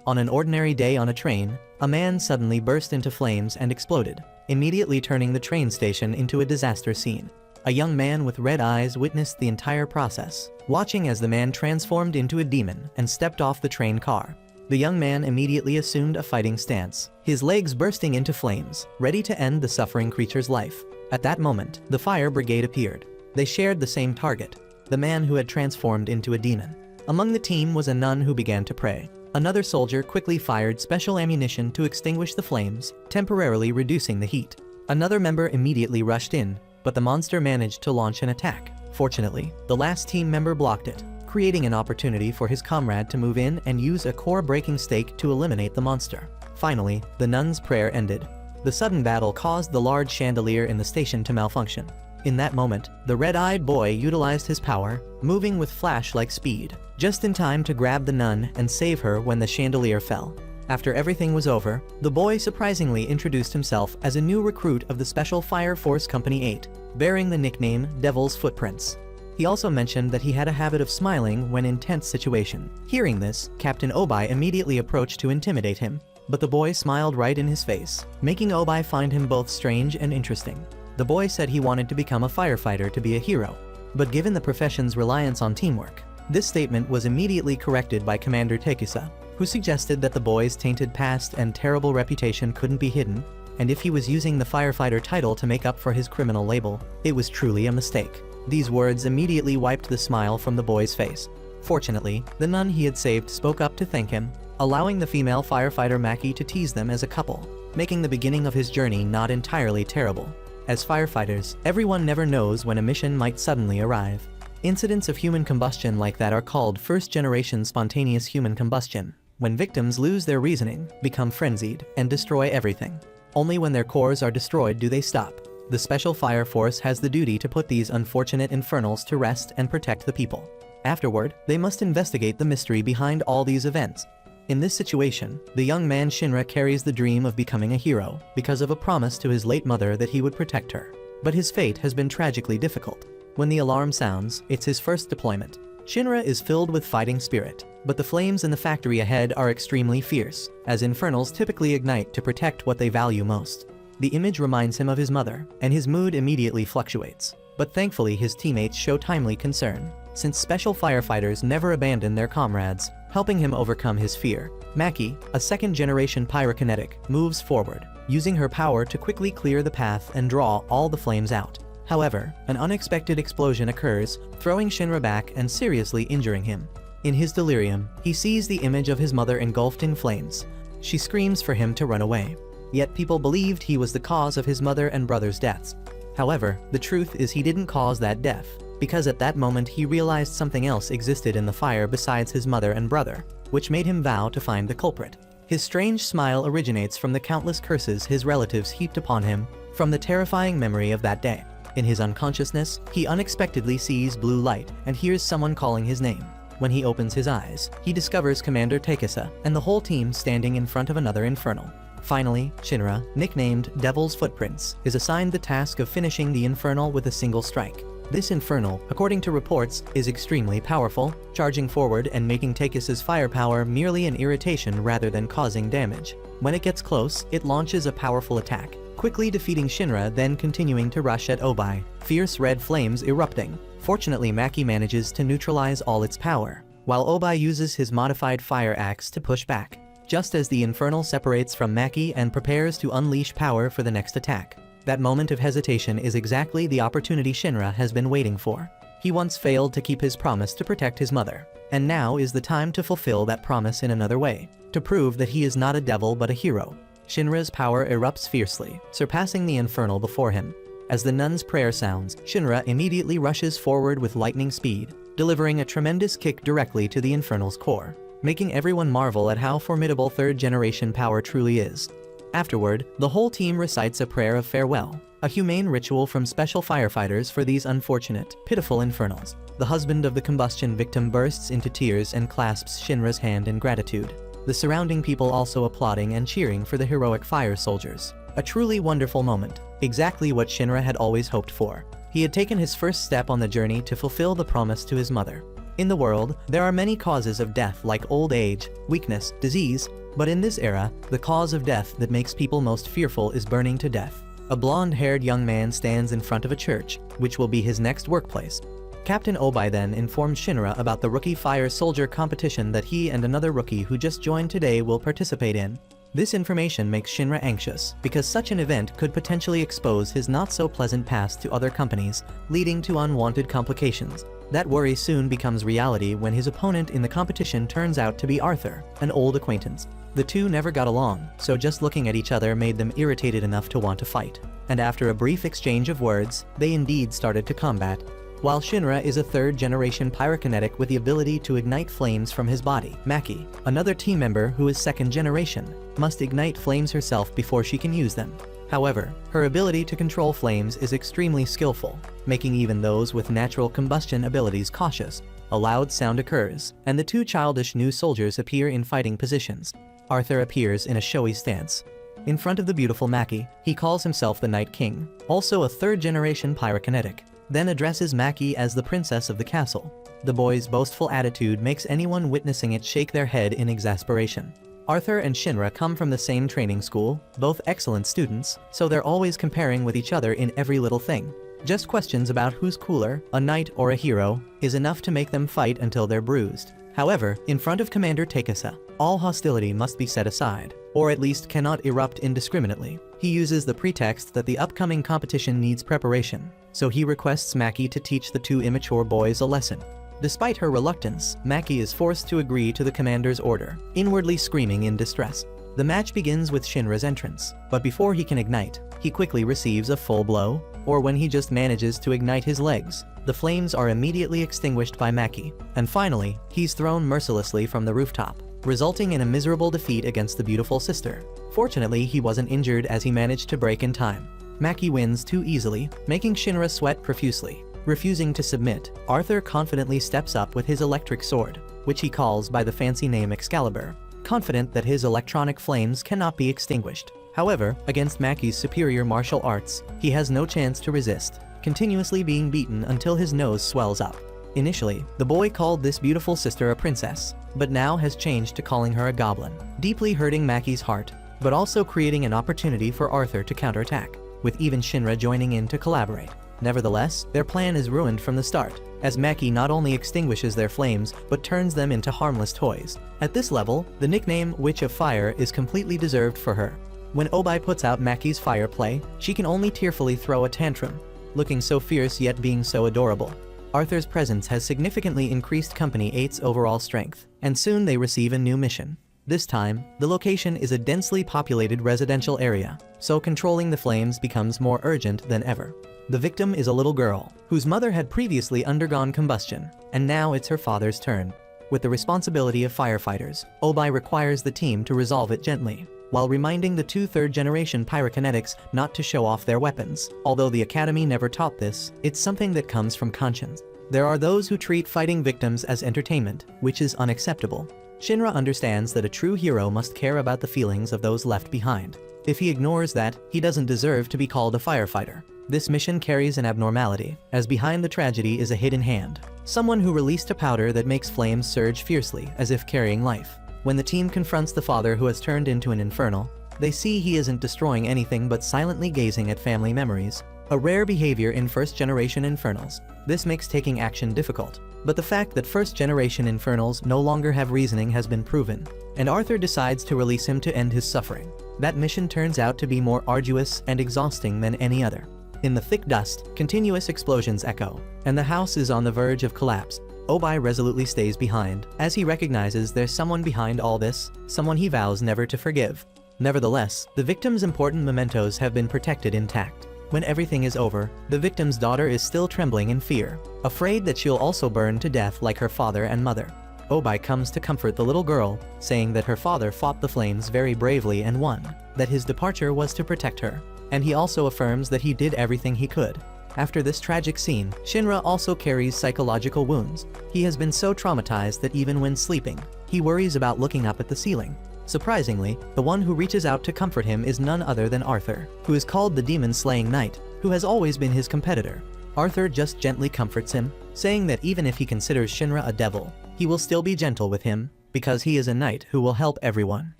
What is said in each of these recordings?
On an ordinary day on a train, a man suddenly burst into flames and exploded, immediately turning the train station into a disaster scene. A young man with red eyes witnessed the entire process, watching as the man transformed into a demon and stepped off the train car. The young man immediately assumed a fighting stance, his legs bursting into flames, ready to end the suffering creature's life. At that moment, the fire brigade appeared. They shared the same target, the man who had transformed into a demon. Among the team was a nun who began to pray. Another soldier quickly fired special ammunition to extinguish the flames, temporarily reducing the heat. Another member immediately rushed in, but the monster managed to launch an attack. Fortunately, the last team member blocked it, creating an opportunity for his comrade to move in and use a core-breaking stake to eliminate the monster. Finally, the nun's prayer ended. The sudden battle caused the large chandelier in the station to malfunction. In that moment, the red-eyed boy utilized his power, moving with flash-like speed, just in time to grab the nun and save her when the chandelier fell. After everything was over, the boy surprisingly introduced himself as a new recruit of the Special Fire Force Company 8, bearing the nickname Devil's Footprints. He also mentioned that he had a habit of smiling when in tense situation. Hearing this, Captain Obai immediately approached to intimidate him, but the boy smiled right in his face, making Obai find him both strange and interesting. The boy said he wanted to become a firefighter to be a hero, but given the profession's reliance on teamwork, this statement was immediately corrected by Commander Tekisa, who suggested that the boy's tainted past and terrible reputation couldn't be hidden, and if he was using the firefighter title to make up for his criminal label, it was truly a mistake. These words immediately wiped the smile from the boy's face. Fortunately, the nun he had saved spoke up to thank him, allowing the female firefighter Maki to tease them as a couple, making the beginning of his journey not entirely terrible. As firefighters, everyone never knows when a mission might suddenly arrive. Incidents of human combustion like that are called first-generation spontaneous human combustion, when victims lose their reasoning, become frenzied, and destroy everything. Only when their cores are destroyed do they stop. The Special Fire Force has the duty to put these unfortunate infernals to rest and protect the people. Afterward, they must investigate the mystery behind all these events. In this situation, the young man Shinra carries the dream of becoming a hero because of a promise to his late mother that he would protect her. But his fate has been tragically difficult. When the alarm sounds, it's his first deployment. Shinra is filled with fighting spirit, but the flames in the factory ahead are extremely fierce, as infernals typically ignite to protect what they value most. The image reminds him of his mother, and his mood immediately fluctuates. But thankfully his teammates show timely concern, since special firefighters never abandon their comrades, helping him overcome his fear. Maki, a second-generation pyrokinetic, moves forward, using her power to quickly clear the path and draw all the flames out. However, an unexpected explosion occurs, throwing Shinra back and seriously injuring him. In his delirium, he sees the image of his mother engulfed in flames. She screams for him to run away. Yet people believed he was the cause of his mother and brother's deaths. However, the truth is he didn't cause that death, because at that moment he realized something else existed in the fire besides his mother and brother, which made him vow to find the culprit. His strange smile originates from the countless curses his relatives heaped upon him, from the terrifying memory of that day. In his unconsciousness, he unexpectedly sees blue light and hears someone calling his name. When he opens his eyes, he discovers Commander Tekisa and the whole team standing in front of another infernal. Finally, Shinra, nicknamed Devil's Footprints, is assigned the task of finishing the infernal with a single strike. This infernal, according to reports, is extremely powerful, charging forward and making Tekisa's firepower merely an irritation rather than causing damage. When it gets close, it launches a powerful attack, quickly defeating Shinra, then continuing to rush at Obai, fierce red flames erupting. Fortunately, Maki manages to neutralize all its power, while Obai uses his modified fire axe to push back. Just as the infernal separates from Maki and prepares to unleash power for the next attack. That moment of hesitation is exactly the opportunity Shinra has been waiting for. He once failed to keep his promise to protect his mother, and now is the time to fulfill that promise in another way, to prove that he is not a devil but a hero. Shinra's power erupts fiercely, surpassing the infernal before him. As the nun's prayer sounds, Shinra immediately rushes forward with lightning speed, delivering a tremendous kick directly to the infernal's core, making everyone marvel at how formidable third-generation power truly is. Afterward, the whole team recites a prayer of farewell, a humane ritual from special firefighters for these unfortunate, pitiful infernals. The husband of the combustion victim bursts into tears and clasps Shinra's hand in gratitude, the surrounding people also applauding and cheering for the heroic fire soldiers. A truly wonderful moment, exactly what Shinra had always hoped for. He had taken his first step on the journey to fulfill the promise to his mother. In the world, there are many causes of death like old age, weakness, disease, but in this era, the cause of death that makes people most fearful is burning to death. A blonde-haired young man stands in front of a church, which will be his next workplace. Captain Obai then informed Shinra about the rookie fire soldier competition that he and another rookie who just joined today will participate in. This information makes Shinra anxious, because such an event could potentially expose his not-so-pleasant past to other companies, leading to unwanted complications. That worry soon becomes reality when his opponent in the competition turns out to be Arthur, an old acquaintance. The two never got along, so just looking at each other made them irritated enough to want to fight. And after a brief exchange of words, they indeed started to combat. While Shinra is a third-generation pyrokinetic with the ability to ignite flames from his body, Maki, another team member who is second-generation, must ignite flames herself before she can use them. However, her ability to control flames is extremely skillful, making even those with natural combustion abilities cautious. A loud sound occurs, and the two childish new soldiers appear in fighting positions. Arthur appears in a showy stance. In front of the beautiful Maki, he calls himself the Night King, also a third-generation pyrokinetic, then addresses Maki as the princess of the castle. The boy's boastful attitude makes anyone witnessing it shake their head in exasperation. Arthur and Shinra come from the same training school, both excellent students, so they're always comparing with each other in every little thing. Just questions about who's cooler, a knight or a hero, is enough to make them fight until they're bruised. However, in front of Commander Takesa, all hostility must be set aside, or at least cannot erupt indiscriminately. He uses the pretext that the upcoming competition needs preparation, so he requests Maki to teach the two immature boys a lesson. Despite her reluctance, Maki is forced to agree to the commander's order, inwardly screaming in distress. The match begins with Shinra's entrance, but before he can ignite, he quickly receives a full blow, or when he just manages to ignite his legs, the flames are immediately extinguished by Maki, and finally, he's thrown mercilessly from the rooftop, resulting in a miserable defeat against the beautiful sister. Fortunately, he wasn't injured as he managed to break in time. Maki wins too easily, making Shinra sweat profusely. Refusing to submit, Arthur confidently steps up with his electric sword, which he calls by the fancy name Excalibur, confident that his electronic flames cannot be extinguished. However, against Maki's superior martial arts, he has no chance to resist, continuously being beaten until his nose swells up. Initially, the boy called this beautiful sister a princess, but now has changed to calling her a goblin, deeply hurting Maki's heart, but also creating an opportunity for Arthur to counterattack, with even Shinra joining in to collaborate. Nevertheless, their plan is ruined from the start, as Maki not only extinguishes their flames, but turns them into harmless toys. At this level, the nickname Witch of Fire is completely deserved for her. When Obai puts out Maki's fire play, she can only tearfully throw a tantrum, looking so fierce yet being so adorable. Arthur's presence has significantly increased Company 8's overall strength, and soon they receive a new mission. This time, the location is a densely populated residential area, so controlling the flames becomes more urgent than ever. The victim is a little girl, whose mother had previously undergone combustion, and now it's her father's turn. With the responsibility of firefighters, Obai requires the team to resolve it gently, while reminding the two third-generation pyrokinetics not to show off their weapons. Although the Academy never taught this, it's something that comes from conscience. There are those who treat fighting victims as entertainment, which is unacceptable. Shinra understands that a true hero must care about the feelings of those left behind. If he ignores that, he doesn't deserve to be called a firefighter. This mission carries an abnormality, as behind the tragedy is a hidden hand. Someone who released a powder that makes flames surge fiercely, as if carrying life. When the team confronts the father who has turned into an infernal, they see he isn't destroying anything but silently gazing at family memories. A rare behavior in first-generation infernals. This makes taking action difficult. But the fact that first-generation infernals no longer have reasoning has been proven, and Arthur decides to release him to end his suffering. That mission turns out to be more arduous and exhausting than any other. In the thick dust, continuous explosions echo, and the house is on the verge of collapse. Obai resolutely stays behind, as he recognizes there's someone behind all this, someone he vows never to forgive. Nevertheless, the victim's important mementos have been protected intact. When everything is over, the victim's daughter is still trembling in fear, afraid that she'll also burn to death like her father and mother. Obai comes to comfort the little girl, saying that her father fought the flames very bravely and won, that his departure was to protect her, and he also affirms that he did everything he could. After this tragic scene, Shinra also carries psychological wounds. He has been so traumatized that even when sleeping, he worries about looking up at the ceiling. Surprisingly, the one who reaches out to comfort him is none other than Arthur, who is called the Demon-Slaying Knight, who has always been his competitor. Arthur just gently comforts him, saying that even if he considers Shinra a devil, he will still be gentle with him, because he is a knight who will help everyone.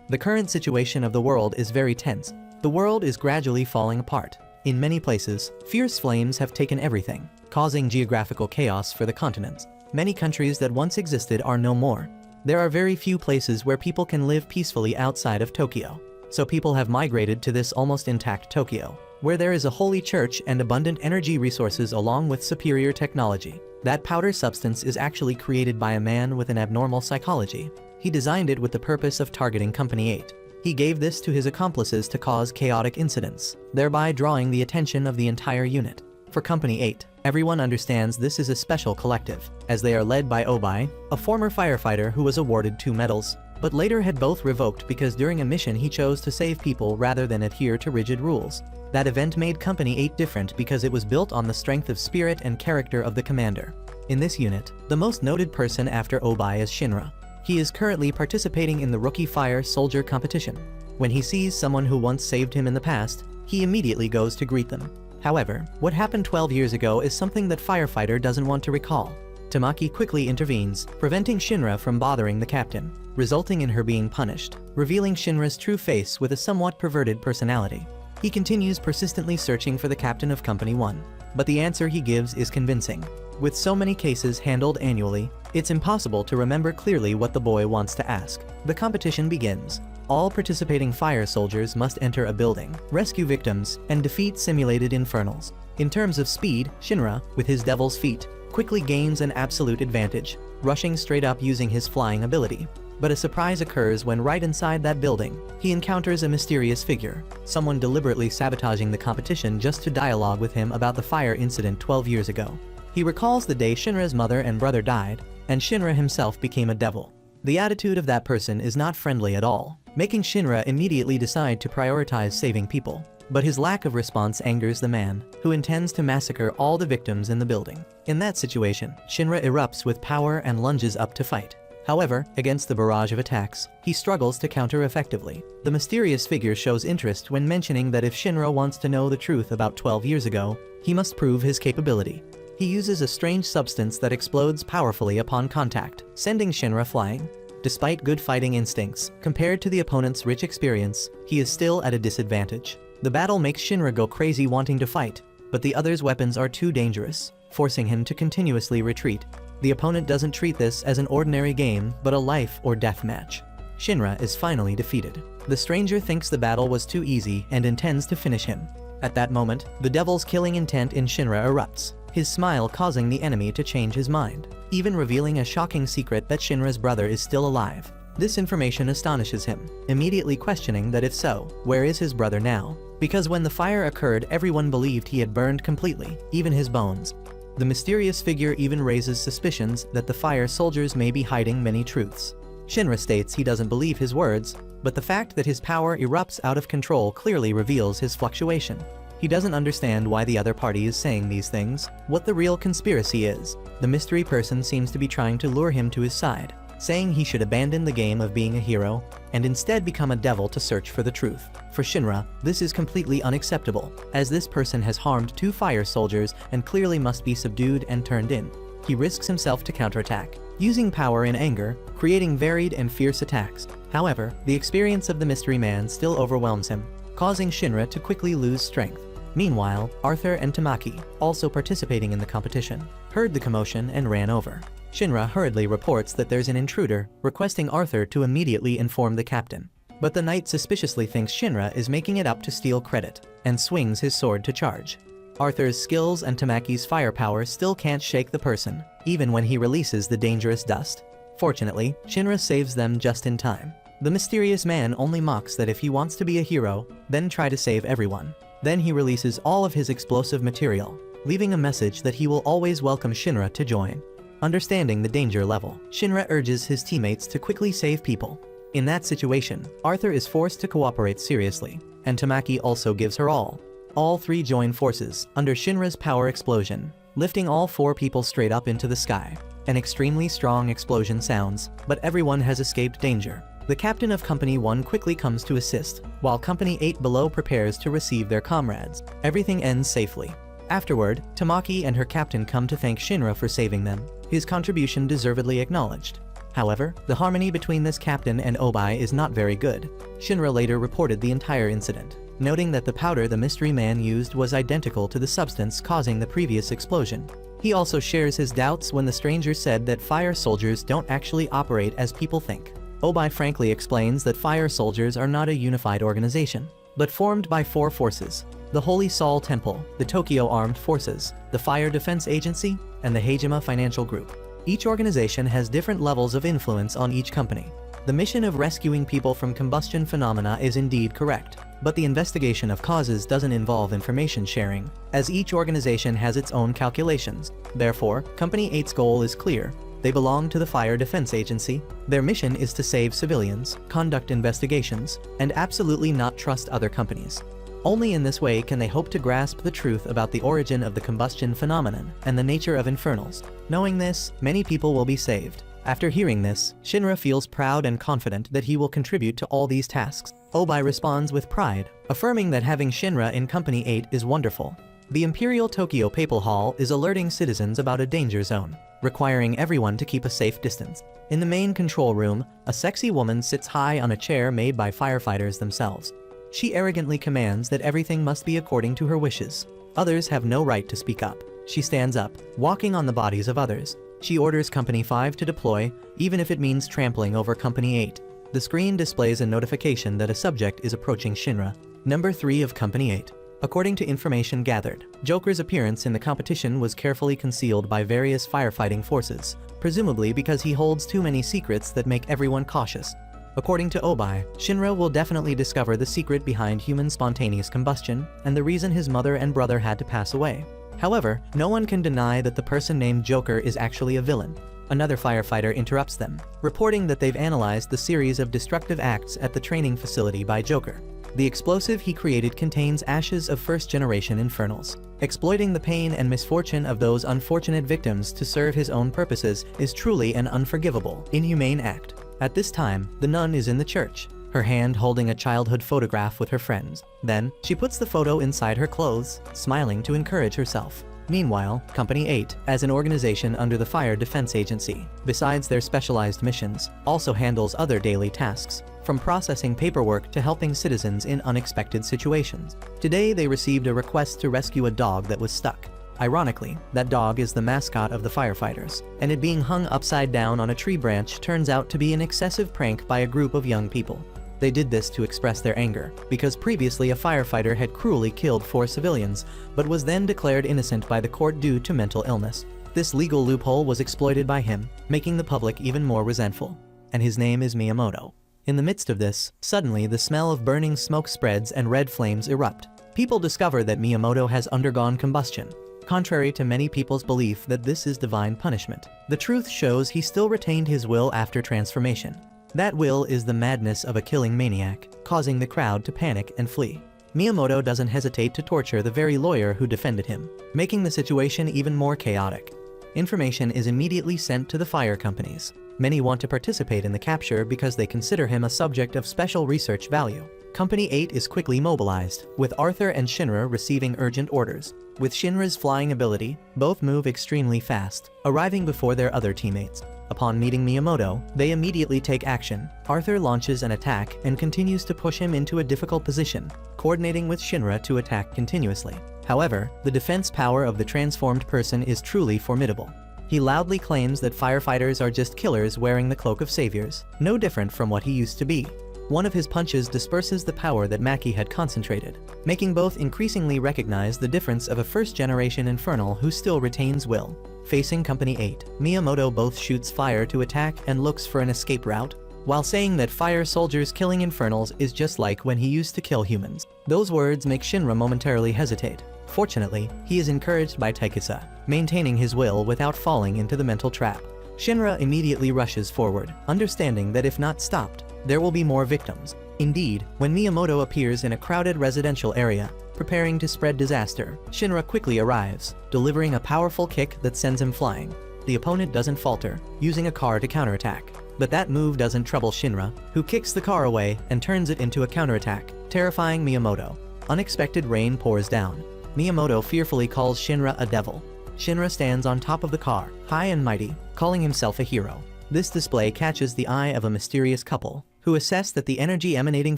The current situation of the world is very tense. The world is gradually falling apart. In many places, fierce flames have taken everything, causing geographical chaos for the continents. Many countries that once existed are no more. There are very few places where people can live peacefully outside of Tokyo. So people have migrated to this almost intact Tokyo, where there is a holy church and abundant energy resources along with superior technology. That powder substance is actually created by a man with an abnormal psychology. He designed it with the purpose of targeting Company 8. He gave this to his accomplices to cause chaotic incidents, thereby drawing the attention of the entire unit. For Company 8, everyone understands this is a special collective, as they are led by Obai, a former firefighter who was awarded 2 medals, but later had both revoked because during a mission he chose to save people rather than adhere to rigid rules. That event made Company 8 different because it was built on the strength of spirit and character of the commander. In this unit, the most noted person after Obai is Shinra. He is currently participating in the Rookie Fire Soldier competition. When he sees someone who once saved him in the past, he immediately goes to greet them. However, what happened 12 years ago is something that Firefighter doesn't want to recall. Tamaki quickly intervenes, preventing Shinra from bothering the captain, resulting in her being punished, revealing Shinra's true face with a somewhat perverted personality. He continues persistently searching for the captain of Company 1, but the answer he gives is convincing. With so many cases handled annually, it's impossible to remember clearly what the boy wants to ask. The competition begins. All participating fire soldiers must enter a building, rescue victims, and defeat simulated infernals. In terms of speed, Shinra, with his devil's feet, quickly gains an absolute advantage, rushing straight up using his flying ability. But a surprise occurs when right inside that building, he encounters a mysterious figure, someone deliberately sabotaging the competition just to dialogue with him about the fire incident 12 years ago. He recalls the day Shinra's mother and brother died, and Shinra himself became a devil. The attitude of that person is not friendly at all, making Shinra immediately decide to prioritize saving people. But his lack of response angers the man, who intends to massacre all the victims in the building. In that situation, Shinra erupts with power and lunges up to fight. However, against the barrage of attacks, he struggles to counter effectively. The mysterious figure shows interest when mentioning that if Shinra wants to know the truth about 12 years ago, he must prove his capability. He uses a strange substance that explodes powerfully upon contact, sending Shinra flying. Despite good fighting instincts, compared to the opponent's rich experience, he is still at a disadvantage. The battle makes Shinra go crazy wanting to fight, but the other's weapons are too dangerous, forcing him to continuously retreat. The opponent doesn't treat this as an ordinary game, but a life or death match. Shinra is finally defeated. The stranger thinks the battle was too easy and intends to finish him. At that moment, the devil's killing intent in Shinra erupts, his smile causing the enemy to change his mind, even revealing a shocking secret that Shinra's brother is still alive. This information astonishes him, immediately questioning that if so, where is his brother now? Because when the fire occurred, everyone believed he had burned completely, even his bones. The mysterious figure even raises suspicions that the fire soldiers may be hiding many truths. Shinra states he doesn't believe his words, but the fact that his power erupts out of control clearly reveals his fluctuation. He doesn't understand why the other party is saying these things, what the real conspiracy is. The mystery person seems to be trying to lure him to his side, saying he should abandon the game of being a hero and instead become a devil to search for the truth. For Shinra, this is completely unacceptable, as this person has harmed 2 fire soldiers and clearly must be subdued and turned in. He risks himself to counterattack, using power in anger, creating varied and fierce attacks. However, the experience of the mystery man still overwhelms him, causing Shinra to quickly lose strength. Meanwhile, Arthur and Tamaki, also participating in the competition, heard the commotion and ran over. Shinra hurriedly reports that there's an intruder, requesting Arthur to immediately inform the captain. But the knight suspiciously thinks Shinra is making it up to steal credit, and swings his sword to charge. Arthur's skills and Tamaki's firepower still can't shake the person, even when he releases the dangerous dust. Fortunately, Shinra saves them just in time. The mysterious man only mocks that if he wants to be a hero, then try to save everyone. Then he releases all of his explosive material, leaving a message that he will always welcome Shinra to join. Understanding the danger level, Shinra urges his teammates to quickly save people. In that situation, Arthur is forced to cooperate seriously, and Tamaki also gives her all. All 3 join forces under Shinra's power explosion, lifting all 4 people straight up into the sky. An extremely strong explosion sounds, but everyone has escaped danger. The captain of Company 1 quickly comes to assist, while Company 8 below prepares to receive their comrades. Everything ends safely. Afterward, Tamaki and her captain come to thank Shinra for saving them, his contribution deservedly acknowledged. However, the harmony between this captain and Obai is not very good. Shinra later reported the entire incident, noting that the powder the mystery man used was identical to the substance causing the previous explosion. He also shares his doubts when the stranger said that fire soldiers don't actually operate as people think. Obai frankly explains that fire soldiers are not a unified organization, but formed by 4 forces: the Holy Sol Temple, the Tokyo Armed Forces, the Fire Defense Agency, and the Heijima Financial Group. Each organization has different levels of influence on each company. The mission of rescuing people from combustion phenomena is indeed correct, but the investigation of causes doesn't involve information sharing, as each organization has its own calculations. Therefore, Company 8's goal is clear. They belong to the Fire Defense Agency. Their mission is to save civilians, conduct investigations, and absolutely not trust other companies. Only in this way can they hope to grasp the truth about the origin of the combustion phenomenon and the nature of infernals. Knowing this, many people will be saved. After hearing this, Shinra feels proud and confident that he will contribute to all these tasks. Obai responds with pride, affirming that having Shinra in Company 8 is wonderful. The Imperial Tokyo Papal Hall is alerting citizens about a danger zone, requiring everyone to keep a safe distance. In the main control room, a sexy woman sits high on a chair made by firefighters themselves. She arrogantly commands that everything must be according to her wishes. Others have no right to speak up. She stands up, walking on the bodies of others. She orders Company 5 to deploy, even if it means trampling over Company 8. The screen displays a notification that a subject is approaching Shinra. Number 3 of Company 8. According to information gathered, Joker's appearance in the competition was carefully concealed by various firefighting forces, presumably because he holds too many secrets that make everyone cautious. According to Obai, Shinra will definitely discover the secret behind human spontaneous combustion and the reason his mother and brother had to pass away. However, no one can deny that the person named Joker is actually a villain. Another firefighter interrupts them, reporting that they've analyzed the series of destructive acts at the training facility by Joker. The explosive he created contains ashes of first-generation infernals. Exploiting the pain and misfortune of those unfortunate victims to serve his own purposes is truly an unforgivable, inhumane act. At this time, the nun is in the church, her hand holding a childhood photograph with her friends. Then, she puts the photo inside her clothes, smiling to encourage herself. Meanwhile, Company 8, as an organization under the Fire Defense Agency, besides their specialized missions, also handles other daily tasks, from processing paperwork to helping citizens in unexpected situations. Today they received a request to rescue a dog that was stuck. Ironically, that dog is the mascot of the firefighters, and it being hung upside down on a tree branch turns out to be an excessive prank by a group of young people. They did this to express their anger, because previously a firefighter had cruelly killed 4 civilians, but was then declared innocent by the court due to mental illness. This legal loophole was exploited by him, making the public even more resentful. And his name is Miyamoto. In the midst of this, suddenly the smell of burning smoke spreads and red flames erupt. People discover that Miyamoto has undergone combustion. Contrary to many people's belief that this is divine punishment, the truth shows he still retained his will after transformation. That will is the madness of a killing maniac, causing the crowd to panic and flee. Miyamoto doesn't hesitate to torture the very lawyer who defended him, making the situation even more chaotic. Information is immediately sent to the fire companies. Many want to participate in the capture because they consider him a subject of special research value. Company 8 is quickly mobilized, with Arthur and Shinra receiving urgent orders. With Shinra's flying ability, both move extremely fast, arriving before their other teammates. Upon meeting Miyamoto, they immediately take action. Arthur launches an attack and continues to push him into a difficult position, coordinating with Shinra to attack continuously. However, the defense power of the transformed person is truly formidable. He loudly claims that firefighters are just killers wearing the cloak of saviors, no different from what he used to be. One of his punches disperses the power that Maki had concentrated, making both increasingly recognize the difference of a first-generation infernal who still retains will. Facing Company 8, Miyamoto both shoots fire to attack and looks for an escape route, while saying that fire soldiers killing infernals is just like when he used to kill humans. Those words make Shinra momentarily hesitate. Fortunately, he is encouraged by Taikisa, maintaining his will without falling into the mental trap. Shinra immediately rushes forward, understanding that if not stopped, there will be more victims. Indeed, when Miyamoto appears in a crowded residential area, preparing to spread disaster, Shinra quickly arrives, delivering a powerful kick that sends him flying. The opponent doesn't falter, using a car to counterattack. But that move doesn't trouble Shinra, who kicks the car away and turns it into a counterattack, terrifying Miyamoto. Unexpected rain pours down. Miyamoto fearfully calls Shinra a devil. Shinra stands on top of the car, high and mighty, calling himself a hero. This display catches the eye of a mysterious couple, who assess that the energy emanating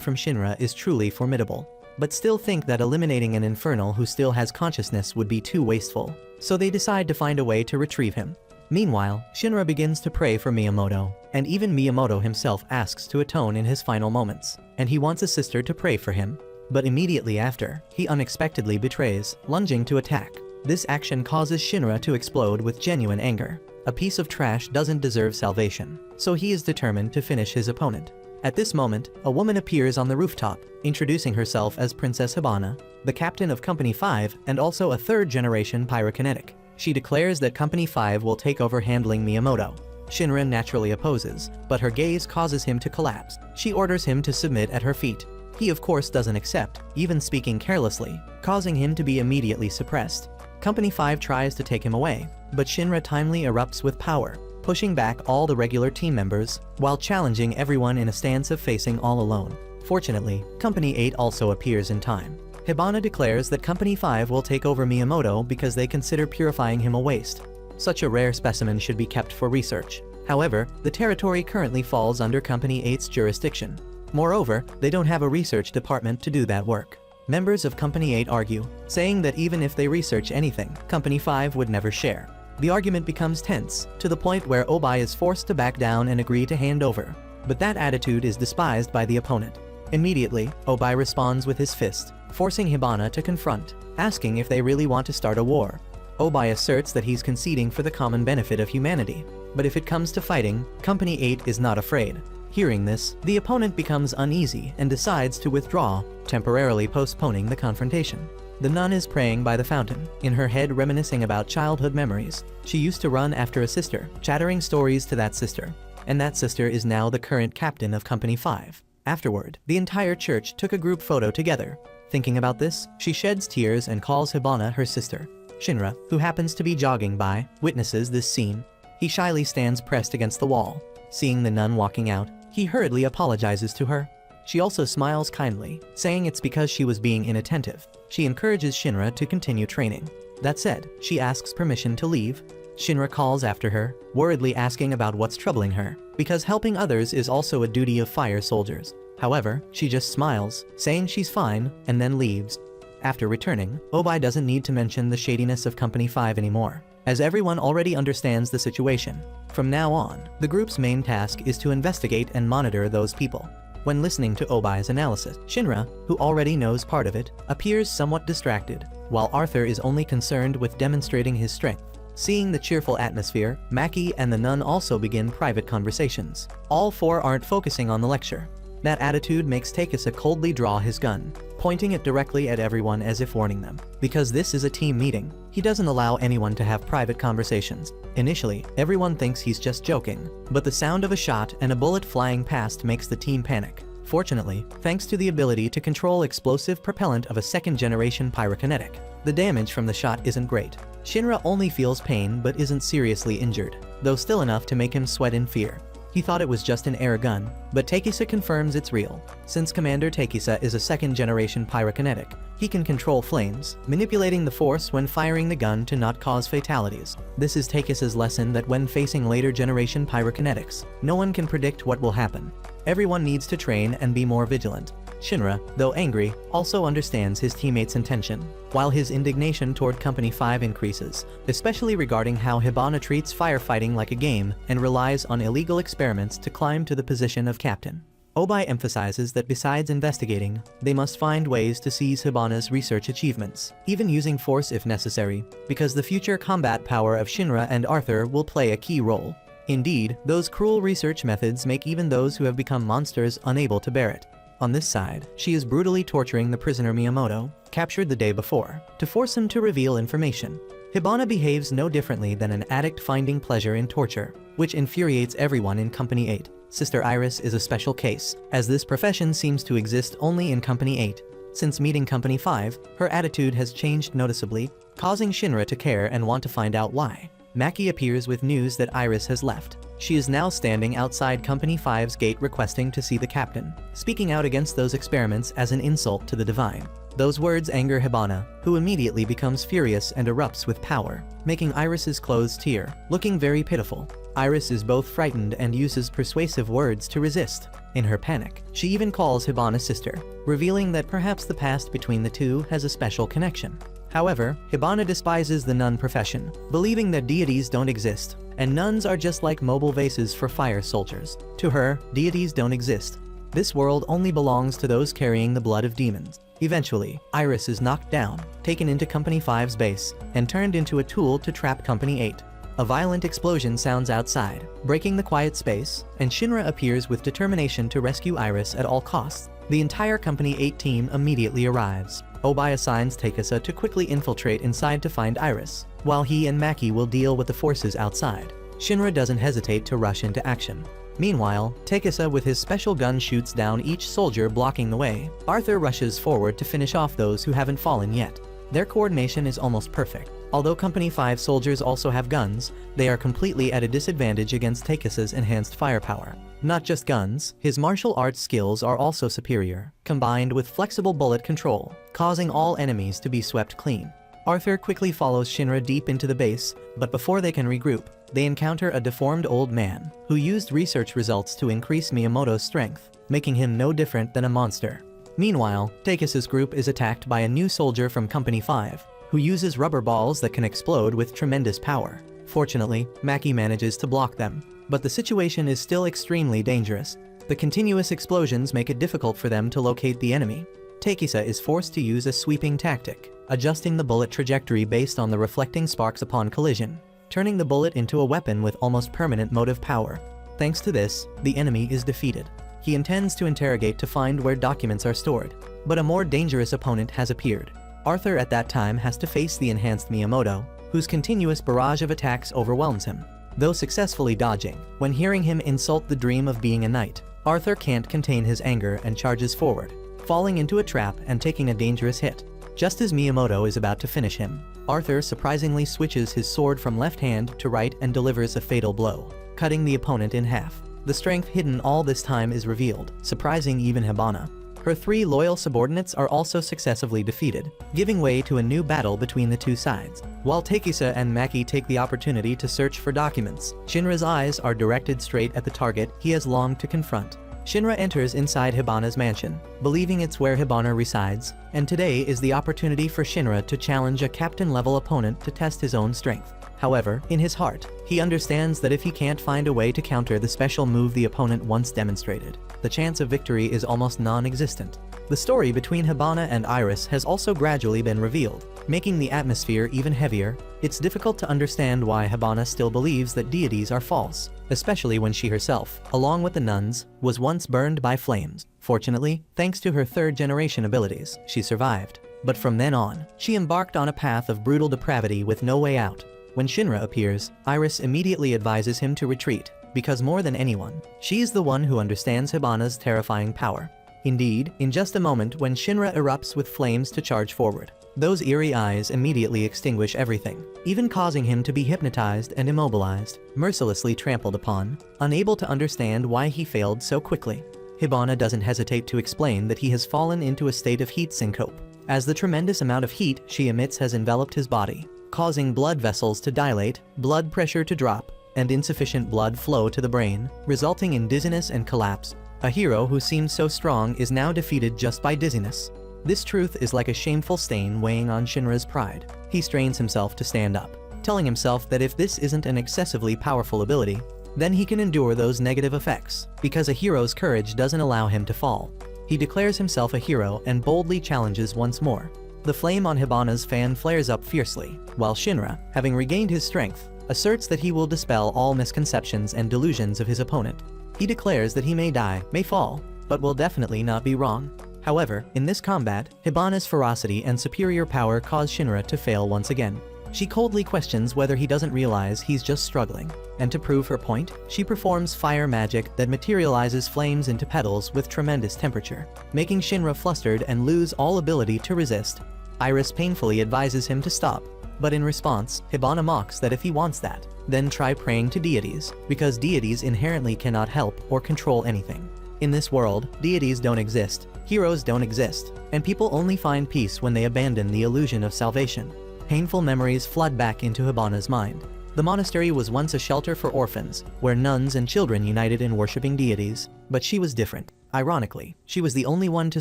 from Shinra is truly formidable, but still think that eliminating an infernal who still has consciousness would be too wasteful, so they decide to find a way to retrieve him. Meanwhile, Shinra begins to pray for Miyamoto, and even Miyamoto himself asks to atone in his final moments, and he wants a sister to pray for him. But immediately after, he unexpectedly betrays, lunging to attack. This action causes Shinra to explode with genuine anger. A piece of trash doesn't deserve salvation, so he is determined to finish his opponent. At this moment, a woman appears on the rooftop, introducing herself as Princess Hibana, the captain of Company 5 and also a third-generation pyrokinetic. She declares that Company 5 will take over handling Miyamoto. Shinra naturally opposes, but her gaze causes him to collapse. She orders him to submit at her feet. He of course doesn't accept, even speaking carelessly, causing him to be immediately suppressed. Company 5 tries to take him away, but Shinra timely erupts with power, pushing back all the regular team members, while challenging everyone in a stance of facing all alone. Fortunately, Company 8 also appears in time. Hibana declares that Company 5 will take over Miyamoto because they consider purifying him a waste. Such a rare specimen should be kept for research. However, the territory currently falls under Company 8's jurisdiction. Moreover, they don't have a research department to do that work. Members of Company 8 argue, saying that even if they research anything, Company 5 would never share. The argument becomes tense, to the point where Obai is forced to back down and agree to hand over. But that attitude is despised by the opponent. Immediately, Obai responds with his fist, forcing Hibana to confront, asking if they really want to start a war. Obai asserts that he's conceding for the common benefit of humanity. But if it comes to fighting, Company 8 is not afraid. Hearing this, the opponent becomes uneasy and decides to withdraw, temporarily postponing the confrontation. The nun is praying by the fountain, in her head reminiscing about childhood memories. She used to run after a sister, chattering stories to that sister. And that sister is now the current captain of Company 5. Afterward, the entire church took a group photo together. Thinking about this, she sheds tears and calls Hibana her sister. Shinra, who happens to be jogging by, witnesses this scene. He shyly stands pressed against the wall. Seeing the nun walking out, he hurriedly apologizes to her. She also smiles kindly, saying it's because she was being inattentive. She encourages Shinra to continue training. That said, she asks permission to leave. Shinra calls after her, worriedly asking about what's troubling her, because helping others is also a duty of fire soldiers. However, she just smiles, saying she's fine, and then leaves. After returning, Obai doesn't need to mention the shadiness of Company 5 anymore, as everyone already understands the situation. From now on, the group's main task is to investigate and monitor those people. When listening to Obai's analysis, Shinra, who already knows part of it, appears somewhat distracted, while Arthur is only concerned with demonstrating his strength. Seeing the cheerful atmosphere, Maki and the nun also begin private conversations. All four aren't focusing on the lecture. That attitude makes Takisa coldly draw his gun, pointing it directly at everyone as if warning them. Because this is a team meeting, he doesn't allow anyone to have private conversations. Initially, everyone thinks he's just joking, but the sound of a shot and a bullet flying past makes the team panic. Fortunately, thanks to the ability to control explosive propellant of a second-generation pyrokinetic, the damage from the shot isn't great. Shinra only feels pain but isn't seriously injured, though still enough to make him sweat in fear. He thought it was just an air gun, but Takisa confirms it's real. Since Commander Takisa is a second-generation pyrokinetic, he can control flames, manipulating the force when firing the gun to not cause fatalities. This is Takisa's lesson that when facing later-generation pyrokinetics, no one can predict what will happen. Everyone needs to train and be more vigilant. Shinra, though angry, also understands his teammates' intention, while his indignation toward Company 5 increases, especially regarding how Hibana treats firefighting like a game and relies on illegal experiments to climb to the position of captain. Obai emphasizes that besides investigating, they must find ways to seize Hibana's research achievements, even using force if necessary, because the future combat power of Shinra and Arthur will play a key role. Indeed, those cruel research methods make even those who have become monsters unable to bear it. On this side, she is brutally torturing the prisoner Miyamoto, captured the day before, to force him to reveal information. Hibana behaves no differently than an addict finding pleasure in torture, which infuriates everyone in Company 8. Sister Iris is a special case, as this profession seems to exist only in Company 8. Since meeting Company 5, her attitude has changed noticeably, causing Shinra to care and want to find out why. Maki appears with news that Iris has left. She is now standing outside Company 5's gate requesting to see the captain, speaking out against those experiments as an insult to the divine. Those words anger Hibana, who immediately becomes furious and erupts with power, making Iris's clothes tear, looking very pitiful. Iris is both frightened and uses persuasive words to resist. In her panic, she even calls Hibana sister, revealing that perhaps the past between the two has a special connection. However, Hibana despises the nun profession, believing that deities don't exist, and nuns are just like mobile vases for fire soldiers. To her, deities don't exist. This world only belongs to those carrying the blood of demons. Eventually, Iris is knocked down, taken into Company 5's base, and turned into a tool to trap Company 8. A violent explosion sounds outside, breaking the quiet space, and Shinra appears with determination to rescue Iris at all costs. The entire Company 8 team immediately arrives. Obai assigns Takesa to quickly infiltrate inside to find Iris, while he and Maki will deal with the forces outside. Shinra doesn't hesitate to rush into action. Meanwhile, Takesa with his special gun shoots down each soldier blocking the way. Arthur rushes forward to finish off those who haven't fallen yet. Their coordination is almost perfect. Although Company 5 soldiers also have guns, they are completely at a disadvantage against Takesa's enhanced firepower. Not just guns, his martial arts skills are also superior, combined with flexible bullet control, causing all enemies to be swept clean. Arthur quickly follows Shinra deep into the base, but before they can regroup, they encounter a deformed old man, who used research results to increase Miyamoto's strength, making him no different than a monster. Meanwhile, Takesa's group is attacked by a new soldier from Company 5, who uses rubber balls that can explode with tremendous power. Fortunately, Maki manages to block them, but the situation is still extremely dangerous. The continuous explosions make it difficult for them to locate the enemy. Takesa is forced to use a sweeping tactic, adjusting the bullet trajectory based on the reflecting sparks upon collision, turning the bullet into a weapon with almost permanent motive power. Thanks to this, the enemy is defeated. He intends to interrogate to find where documents are stored, but a more dangerous opponent has appeared. Arthur at that time has to face the enhanced Miyamoto, whose continuous barrage of attacks overwhelms him. Though successfully dodging, when hearing him insult the dream of being a knight, Arthur can't contain his anger and charges forward, falling into a trap and taking a dangerous hit. Just as Miyamoto is about to finish him, Arthur surprisingly switches his sword from left hand to right and delivers a fatal blow, cutting the opponent in half. The strength hidden all this time is revealed, surprising even Hibana. Her 3 loyal subordinates are also successively defeated, giving way to a new battle between the two sides. While Takesa and Maki take the opportunity to search for documents, Shinra's eyes are directed straight at the target he has longed to confront. Shinra enters inside Hibana's mansion, believing it's where Hibana resides, and today is the opportunity for Shinra to challenge a captain-level opponent to test his own strength. However, in his heart, he understands that if he can't find a way to counter the special move the opponent once demonstrated, the chance of victory is almost non-existent. The story between Hibana and Iris has also gradually been revealed, making the atmosphere even heavier. It's difficult to understand why Hibana still believes that deities are false, especially when she herself, along with the nuns, was once burned by flames. Fortunately, thanks to her 3rd-generation abilities, she survived. But from then on, she embarked on a path of brutal depravity with no way out. When Shinra appears, Iris immediately advises him to retreat, because more than anyone, she is the one who understands Hibana's terrifying power. Indeed, in just a moment when Shinra erupts with flames to charge forward, those eerie eyes immediately extinguish everything, even causing him to be hypnotized and immobilized, mercilessly trampled upon, unable to understand why he failed so quickly. Hibana doesn't hesitate to explain that he has fallen into a state of heat syncope, as the tremendous amount of heat she emits has enveloped his body, causing blood vessels to dilate, blood pressure to drop, and insufficient blood flow to the brain, resulting in dizziness and collapse. A hero who seemed so strong is now defeated just by dizziness. This truth is like a shameful stain weighing on Shinra's pride. He strains himself to stand up, telling himself that if this isn't an excessively powerful ability, then he can endure those negative effects, because a hero's courage doesn't allow him to fall. He declares himself a hero and boldly challenges once more. The flame on Hibana's fan flares up fiercely, while Shinra, having regained his strength, asserts that he will dispel all misconceptions and delusions of his opponent. He declares that he may die, may fall, but will definitely not be wrong. However, in this combat, Hibana's ferocity and superior power cause Shinra to fail once again. She coldly questions whether he doesn't realize he's just struggling, and to prove her point, she performs fire magic that materializes flames into petals with tremendous temperature, making Shinra flustered and lose all ability to resist. Iris painfully advises him to stop, but in response, Hibana mocks that if he wants that, then try praying to deities, because deities inherently cannot help or control anything. In this world, deities don't exist, heroes don't exist, and people only find peace when they abandon the illusion of salvation. Painful memories flood back into Hibana's mind. The monastery was once a shelter for orphans, where nuns and children united in worshipping deities, but she was different. Ironically, she was the only one to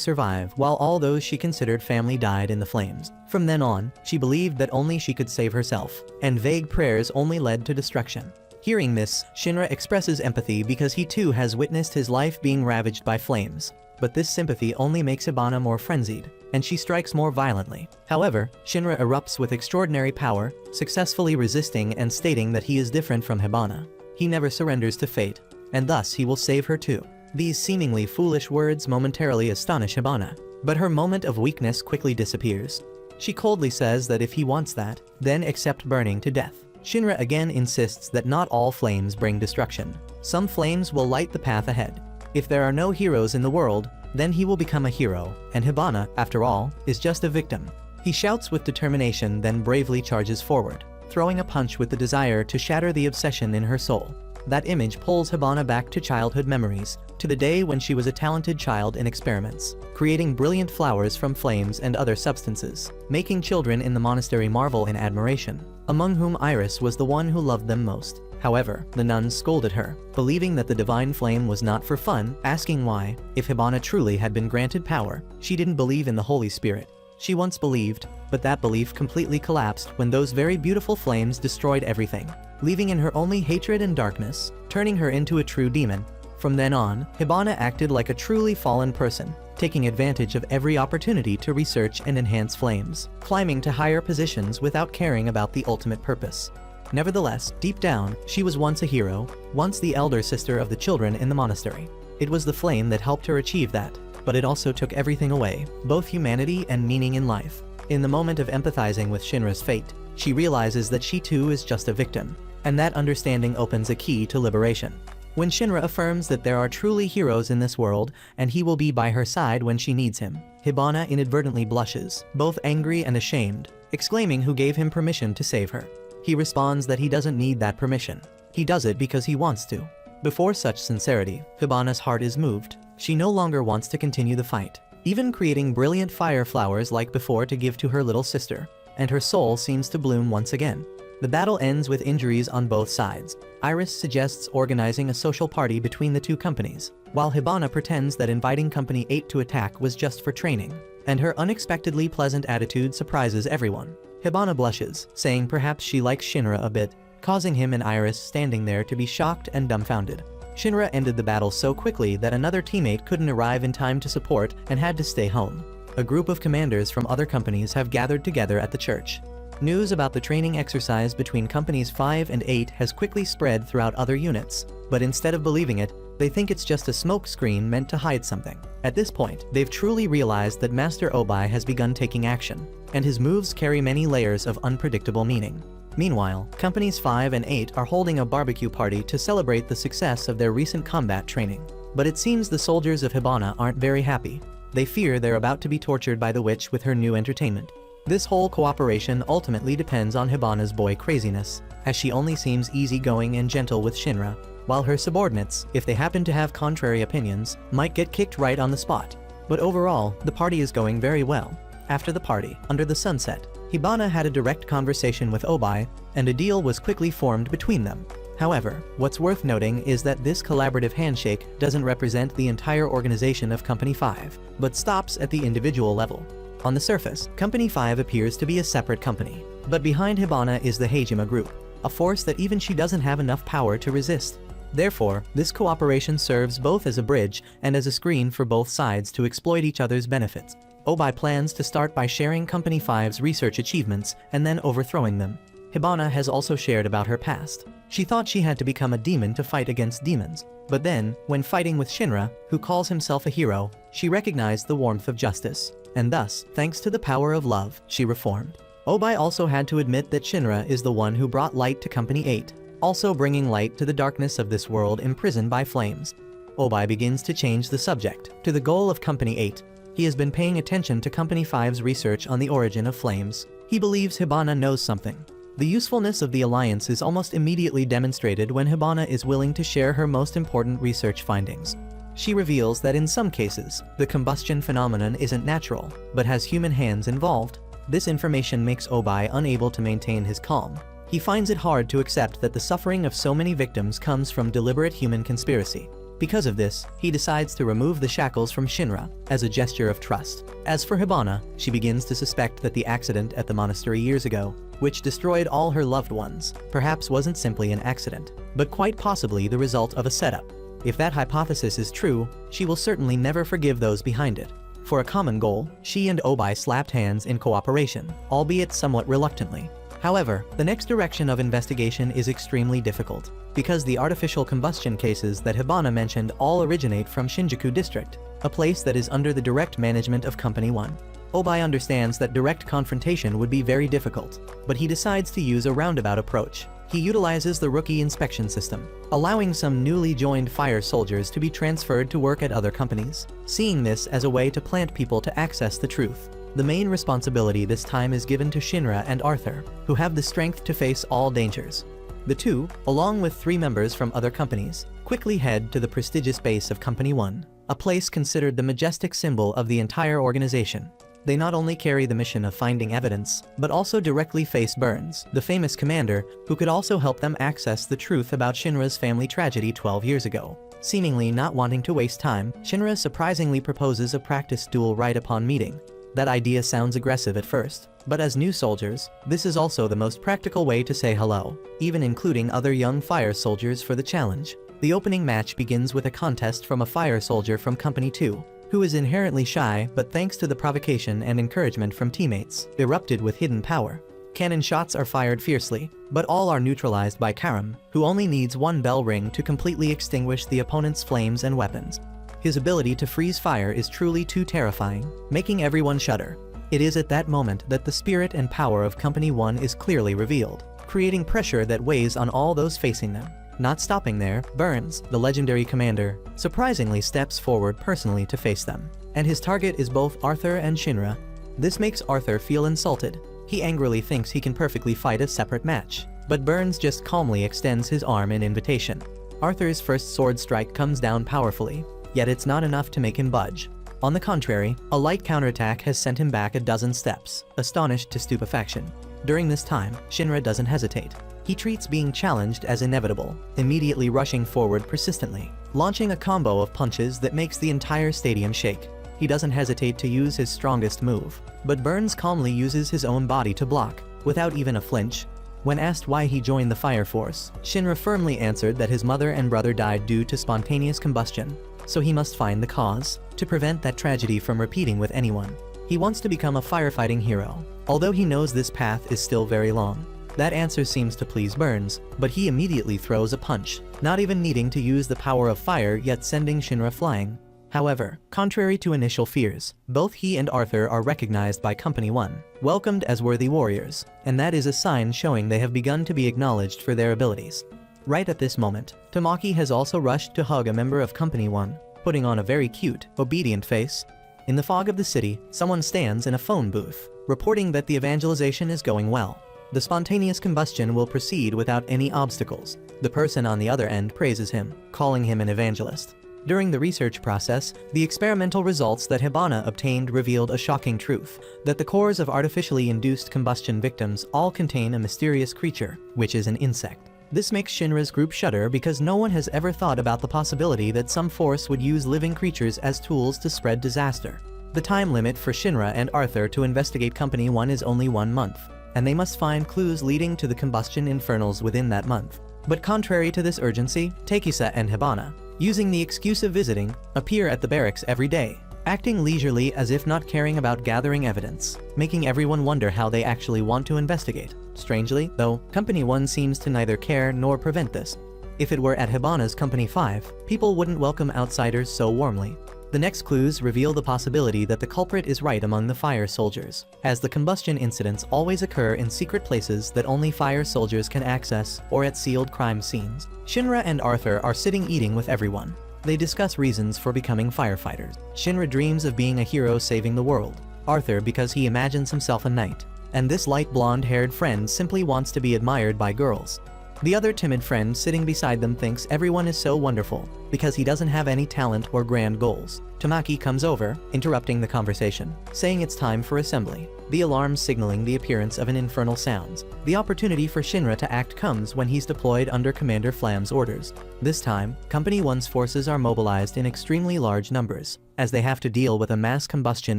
survive while all those she considered family died in the flames. From then on, she believed that only she could save herself, and vague prayers only led to destruction. Hearing this, Shinra expresses empathy because he too has witnessed his life being ravaged by flames. But this sympathy only makes Hibana more frenzied, and she strikes more violently. However, Shinra erupts with extraordinary power, successfully resisting and stating that he is different from Hibana. He never surrenders to fate, and thus he will save her too. These seemingly foolish words momentarily astonish Hibana, but her moment of weakness quickly disappears. She coldly says that if he wants that, then accept burning to death. Shinra again insists that not all flames bring destruction. Some flames will light the path ahead. If there are no heroes in the world, then he will become a hero, and Hibana, after all, is just a victim. He shouts with determination, then bravely charges forward, throwing a punch with the desire to shatter the obsession in her soul. That image pulls Hibana back to childhood memories, to the day when she was a talented child in experiments, creating brilliant flowers from flames and other substances, making children in the monastery marvel in admiration, among whom Iris was the one who loved them most. However, the nuns scolded her, believing that the divine flame was not for fun, asking why, if Hibana truly had been granted power, she didn't believe in the Holy Spirit. She once believed, but that belief completely collapsed when those very beautiful flames destroyed everything, leaving in her only hatred and darkness, turning her into a true demon. From then on, Hibana acted like a truly fallen person, taking advantage of every opportunity to research and enhance flames, climbing to higher positions without caring about the ultimate purpose. Nevertheless, deep down, she was once a hero, once the elder sister of the children in the monastery. It was the flame that helped her achieve that, but it also took everything away, both humanity and meaning in life. In the moment of empathizing with Shinra's fate, she realizes that she too is just a victim, and that understanding opens a key to liberation. When Shinra affirms that there are truly heroes in this world, and he will be by her side when she needs him, Hibana inadvertently blushes, both angry and ashamed, exclaiming who gave him permission to save her. He responds that he doesn't need that permission. He does it because he wants to. Before such sincerity, Hibana's heart is moved. She no longer wants to continue the fight, even creating brilliant fire flowers like before to give to her little sister, and her soul seems to bloom once again. The battle ends with injuries on both sides. Iris suggests organizing a social party between the two companies, while Hibana pretends that inviting Company 8 to attack was just for training, and her unexpectedly pleasant attitude surprises everyone. Hibana blushes, saying perhaps she likes Shinra a bit, causing him and Iris standing there to be shocked and dumbfounded. Shinra ended the battle so quickly that another teammate couldn't arrive in time to support and had to stay home. A group of commanders from other companies have gathered together at the church. News about the training exercise between Companies 5 and 8 has quickly spread throughout other units, but instead of believing it, they think it's just a smoke screen meant to hide something. At this point, they've truly realized that Master Obai has begun taking action, and his moves carry many layers of unpredictable meaning. Meanwhile, Companies 5 and 8 are holding a barbecue party to celebrate the success of their recent combat training. But it seems the soldiers of Hibana aren't very happy. They fear they're about to be tortured by the witch with her new entertainment. This whole cooperation ultimately depends on Hibana's boy craziness, as she only seems easygoing and gentle with Shinra, while her subordinates, if they happen to have contrary opinions, might get kicked right on the spot. But overall, the party is going very well. After the party, under the sunset, Hibana had a direct conversation with Obai, and a deal was quickly formed between them. However, what's worth noting is that this collaborative handshake doesn't represent the entire organization of Company 5, but stops at the individual level. On the surface, Company 5 appears to be a separate company, but behind Hibana is the Heijima Group, a force that even she doesn't have enough power to resist. Therefore, this cooperation serves both as a bridge and as a screen for both sides to exploit each other's benefits. Obai plans to start by sharing Company 5's research achievements and then overthrowing them. Hibana has also shared about her past. She thought she had to become a demon to fight against demons, but then, when fighting with Shinra, who calls himself a hero, she recognized the warmth of justice, and thus, thanks to the power of love, she reformed. Obai also had to admit that Shinra is the one who brought light to Company 8, also bringing light to the darkness of this world imprisoned by flames. Obai begins to change the subject, to the goal of Company 8. He has been paying attention to Company 5's research on the origin of flames. He believes Hibana knows something. The usefulness of the alliance is almost immediately demonstrated when Hibana is willing to share her most important research findings. She reveals that in some cases, the combustion phenomenon isn't natural, but has human hands involved. This information makes Obai unable to maintain his calm. He finds it hard to accept that the suffering of so many victims comes from deliberate human conspiracy. Because of this, he decides to remove the shackles from Shinra, as a gesture of trust. As for Hibana, she begins to suspect that the accident at the monastery years ago, which destroyed all her loved ones, perhaps wasn't simply an accident, but quite possibly the result of a setup. If that hypothesis is true, she will certainly never forgive those behind it. For a common goal, she and Obai slapped hands in cooperation, albeit somewhat reluctantly. However, the next direction of investigation is extremely difficult, because the artificial combustion cases that Hibana mentioned all originate from Shinjuku District, a place that is under the direct management of Company 1. Obai understands that direct confrontation would be very difficult, but he decides to use a roundabout approach. He utilizes the rookie inspection system, allowing some newly joined fire soldiers to be transferred to work at other companies, seeing this as a way to plant people to access the truth. The main responsibility this time is given to Shinra and Arthur, who have the strength to face all dangers. The two, along with 3 members from other companies, quickly head to the prestigious base of Company 1, a place considered the majestic symbol of the entire organization. They not only carry the mission of finding evidence, but also directly face Burns, the famous commander, who could also help them access the truth about Shinra's family tragedy 12 years ago. Seemingly not wanting to waste time, Shinra surprisingly proposes a practice duel right upon meeting. That idea sounds aggressive at first, but as new soldiers, this is also the most practical way to say hello, even including other young fire soldiers for the challenge. The opening match begins with a contest from a fire soldier from Company 2, who is inherently shy but thanks to the provocation and encouragement from teammates, erupted with hidden power. Cannon shots are fired fiercely, but all are neutralized by Karam, who only needs 1 bell ring to completely extinguish the opponent's flames and weapons. His ability to freeze fire is truly too terrifying, making everyone shudder. It is at that moment that the spirit and power of Company 1 is clearly revealed, creating pressure that weighs on all those facing them. Not stopping there, Burns, the legendary commander, surprisingly steps forward personally to face them. And his target is both Arthur and Shinra. This makes Arthur feel insulted. He angrily thinks he can perfectly fight a separate match, but Burns just calmly extends his arm in invitation. Arthur's first sword strike comes down powerfully, yet it's not enough to make him budge. On the contrary, a light counterattack has sent him back a dozen steps, astonished to stupefaction. During this time, Shinra doesn't hesitate. He treats being challenged as inevitable, immediately rushing forward persistently, launching a combo of punches that makes the entire stadium shake. He doesn't hesitate to use his strongest move, but Burns calmly uses his own body to block, without even a flinch. When asked why he joined the fire force, Shinra firmly answered that his mother and brother died due to spontaneous combustion, so he must find the cause, to prevent that tragedy from repeating with anyone. He wants to become a firefighting hero, although he knows this path is still very long. That answer seems to please Burns, but he immediately throws a punch, not even needing to use the power of fire yet sending Shinra flying. However, contrary to initial fears, both he and Arthur are recognized by Company 1, welcomed as worthy warriors, and that is a sign showing they have begun to be acknowledged for their abilities. Right at this moment, Tamaki has also rushed to hug a member of Company 1, putting on a very cute, obedient face. In the fog of the city, someone stands in a phone booth, reporting that the evangelization is going well. The spontaneous combustion will proceed without any obstacles. The person on the other end praises him, calling him an evangelist. During the research process, the experimental results that Hibana obtained revealed a shocking truth, that the cores of artificially induced combustion victims all contain a mysterious creature, which is an insect. This makes Shinra's group shudder because no one has ever thought about the possibility that some force would use living creatures as tools to spread disaster. The time limit for Shinra and Arthur to investigate Company 1 is only 1 month, and they must find clues leading to the combustion infernals within that month. But contrary to this urgency, Takisa and Hibana, using the excuse of visiting, appear at the barracks every day, acting leisurely as if not caring about gathering evidence, making everyone wonder how they actually want to investigate. Strangely, though, Company 1 seems to neither care nor prevent this. If it were at Hibana's Company 5, people wouldn't welcome outsiders so warmly. The next clues reveal the possibility that the culprit is right among the fire soldiers, as the combustion incidents always occur in secret places that only fire soldiers can access or at sealed crime scenes. Shinra and Arthur are sitting eating with everyone. They discuss reasons for becoming firefighters. Shinra dreams of being a hero saving the world. Arthur because he imagines himself a knight. And this light blonde-haired friend simply wants to be admired by girls. The other timid friend sitting beside them thinks everyone is so wonderful, because he doesn't have any talent or grand goals. Tamaki comes over, interrupting the conversation, saying it's time for assembly. The alarm signaling the appearance of an infernal sounds. The opportunity for Shinra to act comes when he's deployed under Commander Flam's orders. This time, Company 1's forces are mobilized in extremely large numbers, as they have to deal with a mass combustion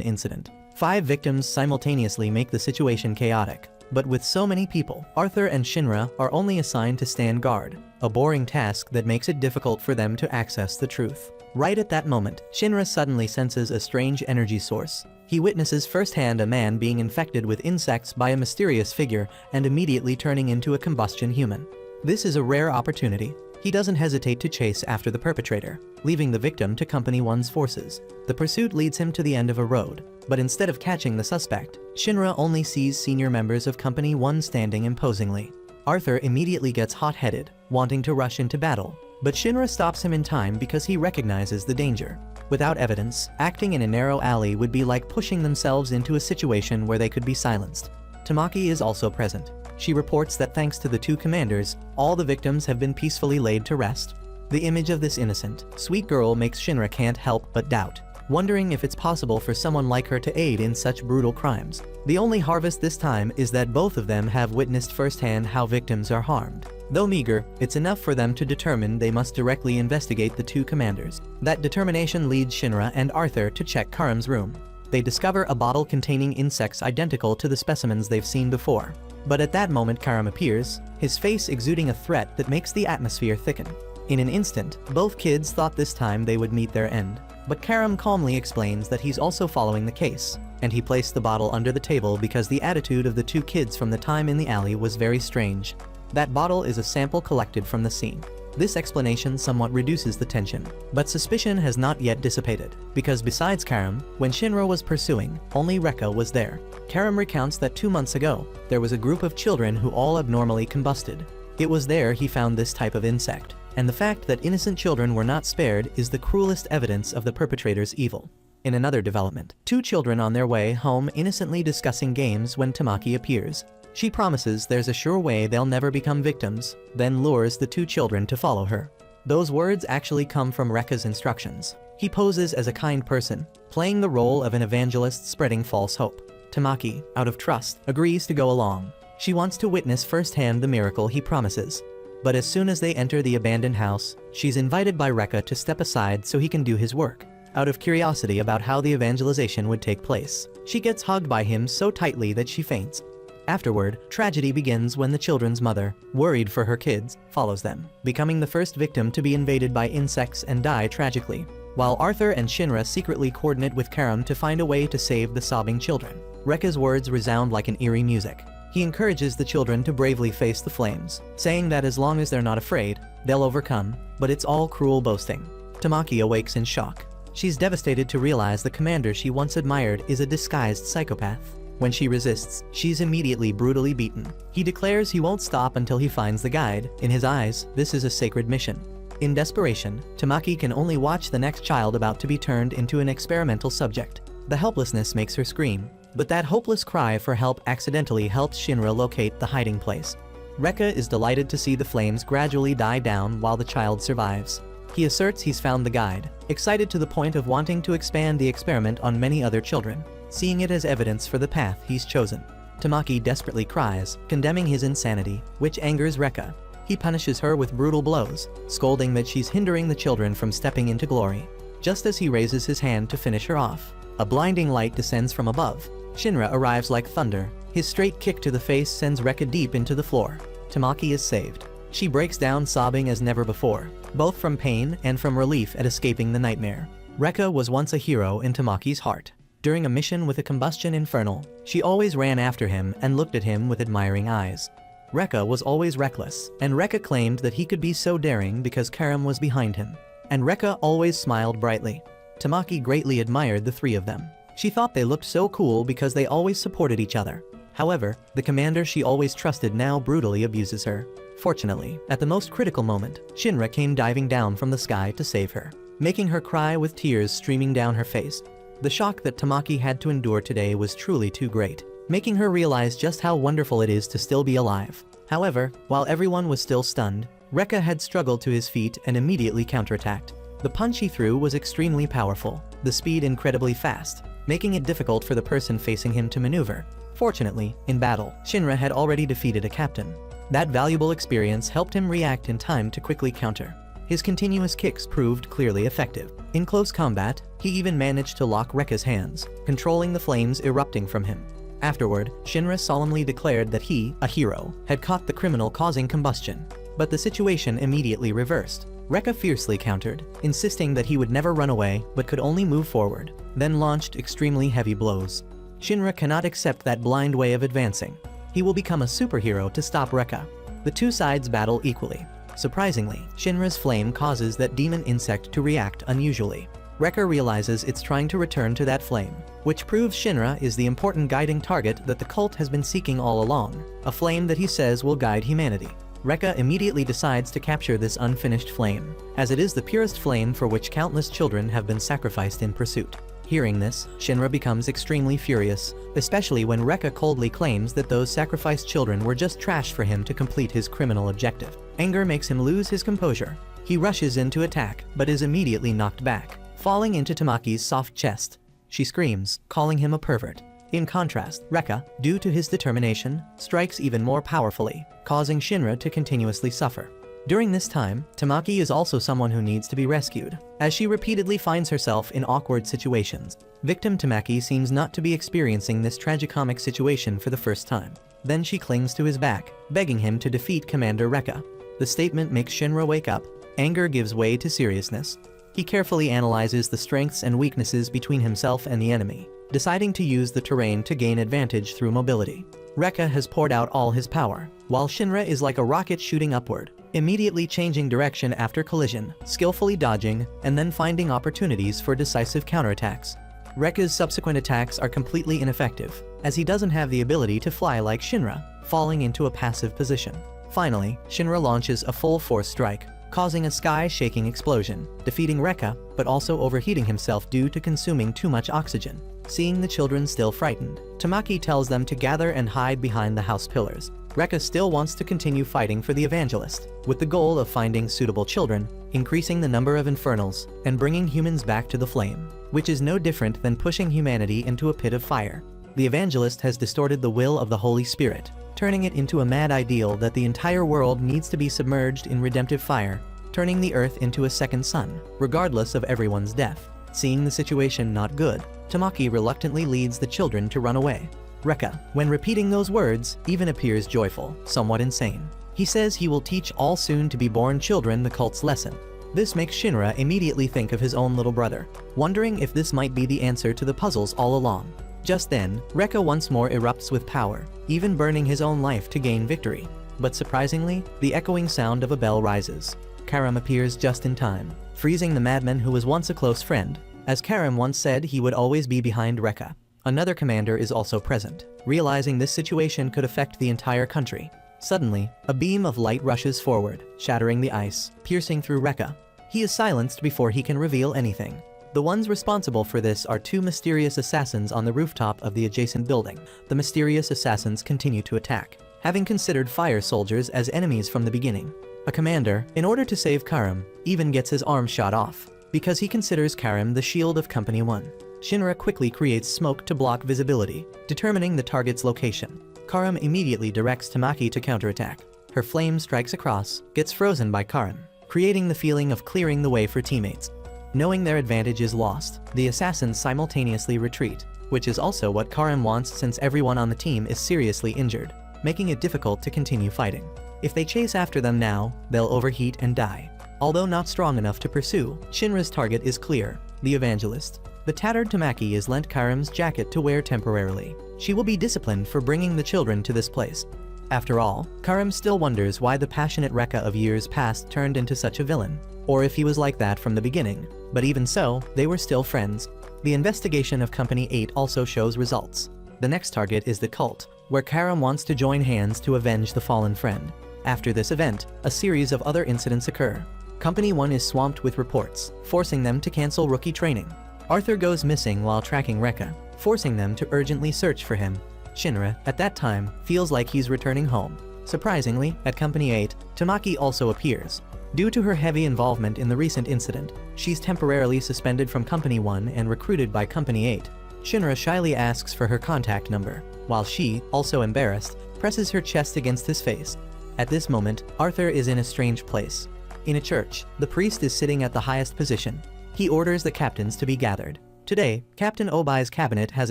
incident. 5 victims simultaneously make the situation chaotic. But with so many people, Arthur and Shinra are only assigned to stand guard, a boring task that makes it difficult for them to access the truth. Right at that moment, Shinra suddenly senses a strange energy source. He witnesses firsthand a man being infected with insects by a mysterious figure and immediately turning into a combustion human. This is a rare opportunity. He doesn't hesitate to chase after the perpetrator, leaving the victim to Company 1's forces. The pursuit leads him to the end of a road, but instead of catching the suspect, Shinra only sees senior members of Company 1 standing imposingly. Arthur immediately gets hot-headed, wanting to rush into battle, but Shinra stops him in time because he recognizes the danger. Without evidence, acting in a narrow alley would be like pushing themselves into a situation where they could be silenced. Tamaki is also present. She reports that thanks to the 2 commanders, all the victims have been peacefully laid to rest. The image of this innocent, sweet girl makes Shinra can't help but doubt, wondering if it's possible for someone like her to aid in such brutal crimes. The only harvest this time is that both of them have witnessed firsthand how victims are harmed. Though meager, it's enough for them to determine they must directly investigate the 2 commanders. That determination leads Shinra and Arthur to check Karam's room. They discover a bottle containing insects identical to the specimens they've seen before. But at that moment Karam appears, his face exuding a threat that makes the atmosphere thicken. In an instant, both kids thought this time they would meet their end. But Karam calmly explains that he's also following the case, and he placed the bottle under the table because the attitude of the 2 kids from the time in the alley was very strange. That bottle is a sample collected from the scene. This explanation somewhat reduces the tension, but suspicion has not yet dissipated, because besides Karam, when Shinra was pursuing, only Rekka was there. Karam recounts that 2 months ago, there was a group of children who all abnormally combusted. It was there he found this type of insect, and the fact that innocent children were not spared is the cruelest evidence of the perpetrator's evil. In another development, 2 children on their way home innocently discussing games when Tamaki appears. She promises there's a sure way they'll never become victims, then lures the 2 children to follow her. Those words actually come from Rekka's instructions. He poses as a kind person, playing the role of an evangelist spreading false hope. Tamaki, out of trust, agrees to go along. She wants to witness firsthand the miracle he promises. But as soon as they enter the abandoned house, she's invited by Rekka to step aside so he can do his work. Out of curiosity about how the evangelization would take place, she gets hugged by him so tightly that she faints. Afterward, tragedy begins when the children's mother, worried for her kids, follows them, becoming the first victim to be invaded by insects and die tragically, while Arthur and Shinra secretly coordinate with Karam to find a way to save the sobbing children. Rekka's words resound like an eerie music. He encourages the children to bravely face the flames, saying that as long as they're not afraid, they'll overcome, but it's all cruel boasting. Tamaki awakes in shock. She's devastated to realize the commander she once admired is a disguised psychopath. When she resists, she's immediately brutally beaten. He declares he won't stop until he finds the guide. In his eyes, this is a sacred mission. In desperation, Tamaki can only watch the next child about to be turned into an experimental subject. The helplessness makes her scream, but that hopeless cry for help accidentally helps Shinra locate the hiding place. Rekka is delighted to see the flames gradually die down while the child survives. He asserts he's found the guide, excited to the point of wanting to expand the experiment on many other children, seeing it as evidence for the path he's chosen. Tamaki desperately cries, condemning his insanity, which angers Rekka. He punishes her with brutal blows, scolding that she's hindering the children from stepping into glory. Just as he raises his hand to finish her off, a blinding light descends from above. Shinra arrives like thunder. His straight kick to the face sends Rekka deep into the floor. Tamaki is saved. She breaks down sobbing as never before, both from pain and from relief at escaping the nightmare. Rekka was once a hero in Tamaki's heart. During a mission with a combustion infernal, she always ran after him and looked at him with admiring eyes. Rekka was always reckless, and Rekka claimed that he could be so daring because Karam was behind him. And Rekka always smiled brightly. Tamaki greatly admired the 3 of them. She thought they looked so cool because they always supported each other. However, the commander she always trusted now brutally abuses her. Fortunately, at the most critical moment, Shinra came diving down from the sky to save her, making her cry with tears streaming down her face. The shock that Tamaki had to endure today was truly too great, making her realize just how wonderful it is to still be alive. However, while everyone was still stunned, Rekka had struggled to his feet and immediately counterattacked. The punch he threw was extremely powerful, the speed incredibly fast, making it difficult for the person facing him to maneuver. Fortunately, in battle, Shinra had already defeated a captain. That valuable experience helped him react in time to quickly counter. His continuous kicks proved clearly effective. In close combat, he even managed to lock Rekka's hands, controlling the flames erupting from him. Afterward, Shinra solemnly declared that he, a hero, had caught the criminal causing combustion. But the situation immediately reversed. Rekka fiercely countered, insisting that he would never run away but could only move forward, then launched extremely heavy blows. Shinra cannot accept that blind way of advancing. He will become a superhero to stop Rekka. The two sides battle equally. Surprisingly, Shinra's flame causes that demon insect to react unusually. Rekka realizes it's trying to return to that flame, which proves Shinra is the important guiding target that the cult has been seeking all along, a flame that he says will guide humanity. Rekka immediately decides to capture this unfinished flame, as it is the purest flame for which countless children have been sacrificed in pursuit. Hearing this, Shinra becomes extremely furious, especially when Rekka coldly claims that those sacrificed children were just trash for him to complete his criminal objective. Anger makes him lose his composure. He rushes in to attack, but is immediately knocked back, falling into Tamaki's soft chest. She screams, calling him a pervert. In contrast, Rekka, due to his determination, strikes even more powerfully, causing Shinra to continuously suffer. During this time, Tamaki is also someone who needs to be rescued, as she repeatedly finds herself in awkward situations. Victim Tamaki seems not to be experiencing this tragicomic situation for the first time. Then she clings to his back, begging him to defeat Commander Rekka. The statement makes Shinra wake up. Anger gives way to seriousness. He carefully analyzes the strengths and weaknesses between himself and the enemy, deciding to use the terrain to gain advantage through mobility. Rekka has poured out all his power, while Shinra is like a rocket shooting upward, immediately changing direction after collision, skillfully dodging, and then finding opportunities for decisive counterattacks. Rekka's subsequent attacks are completely ineffective, as he doesn't have the ability to fly like Shinra, falling into a passive position. Finally, Shinra launches a full-force strike, causing a sky-shaking explosion, defeating Rekka, but also overheating himself due to consuming too much oxygen. Seeing the children still frightened, Tamaki tells them to gather and hide behind the house pillars. Rekka still wants to continue fighting for the evangelist, with the goal of finding suitable children, increasing the number of infernals, and bringing humans back to the flame, which is no different than pushing humanity into a pit of fire. The evangelist has distorted the will of the Holy Spirit, turning it into a mad ideal that the entire world needs to be submerged in redemptive fire, turning the earth into a second sun, regardless of everyone's death. Seeing the situation not good, Tamaki reluctantly leads the children to run away. Rekka, when repeating those words, even appears joyful, somewhat insane. He says he will teach all soon-to-be-born children the cult's lesson. This makes Shinra immediately think of his own little brother, wondering if this might be the answer to the puzzles all along. Just then, Rekka once more erupts with power, even burning his own life to gain victory. But surprisingly, the echoing sound of a bell rises. Karam appears just in time, freezing the madman who was once a close friend. As Karam once said, he would always be behind Rekka. Another commander is also present, realizing this situation could affect the entire country. Suddenly, a beam of light rushes forward, shattering the ice, piercing through Rekka. He is silenced before he can reveal anything. The ones responsible for this are two mysterious assassins on the rooftop of the adjacent building. The mysterious assassins continue to attack, having considered fire soldiers as enemies from the beginning. A commander, in order to save Karam, even gets his arm shot off, because he considers Karam the shield of Company 1. Shinra quickly creates smoke to block visibility, determining the target's location. Karam immediately directs Tamaki to counterattack. Her flame strikes across, gets frozen by Karam, creating the feeling of clearing the way for teammates. Knowing their advantage is lost, the assassins simultaneously retreat, which is also what Karam wants since everyone on the team is seriously injured, making it difficult to continue fighting. If they chase after them now, they'll overheat and die. Although not strong enough to pursue, Shinra's target is clear, the evangelist. The tattered Tamaki is lent Karam's jacket to wear temporarily. She will be disciplined for bringing the children to this place. After all, Karam still wonders why the passionate Rekka of years past turned into such a villain, or if he was like that from the beginning. But even so, they were still friends. The investigation of Company 8 also shows results. The next target is the cult, where Karam wants to join hands to avenge the fallen friend. After this event, a series of other incidents occur. Company 1 is swamped with reports, forcing them to cancel rookie training. Arthur goes missing while tracking Rekka, forcing them to urgently search for him. Shinra, at that time, feels like he's returning home. Surprisingly, at Company 8, Tamaki also appears. Due to her heavy involvement in the recent incident, she's temporarily suspended from Company 1 and recruited by Company 8. Shinra shyly asks for her contact number, while she, also embarrassed, presses her chest against his face. At this moment, Arthur is in a strange place. In a church, the priest is sitting at the highest position. He orders the captains to be gathered. Today, Captain Obai's cabinet has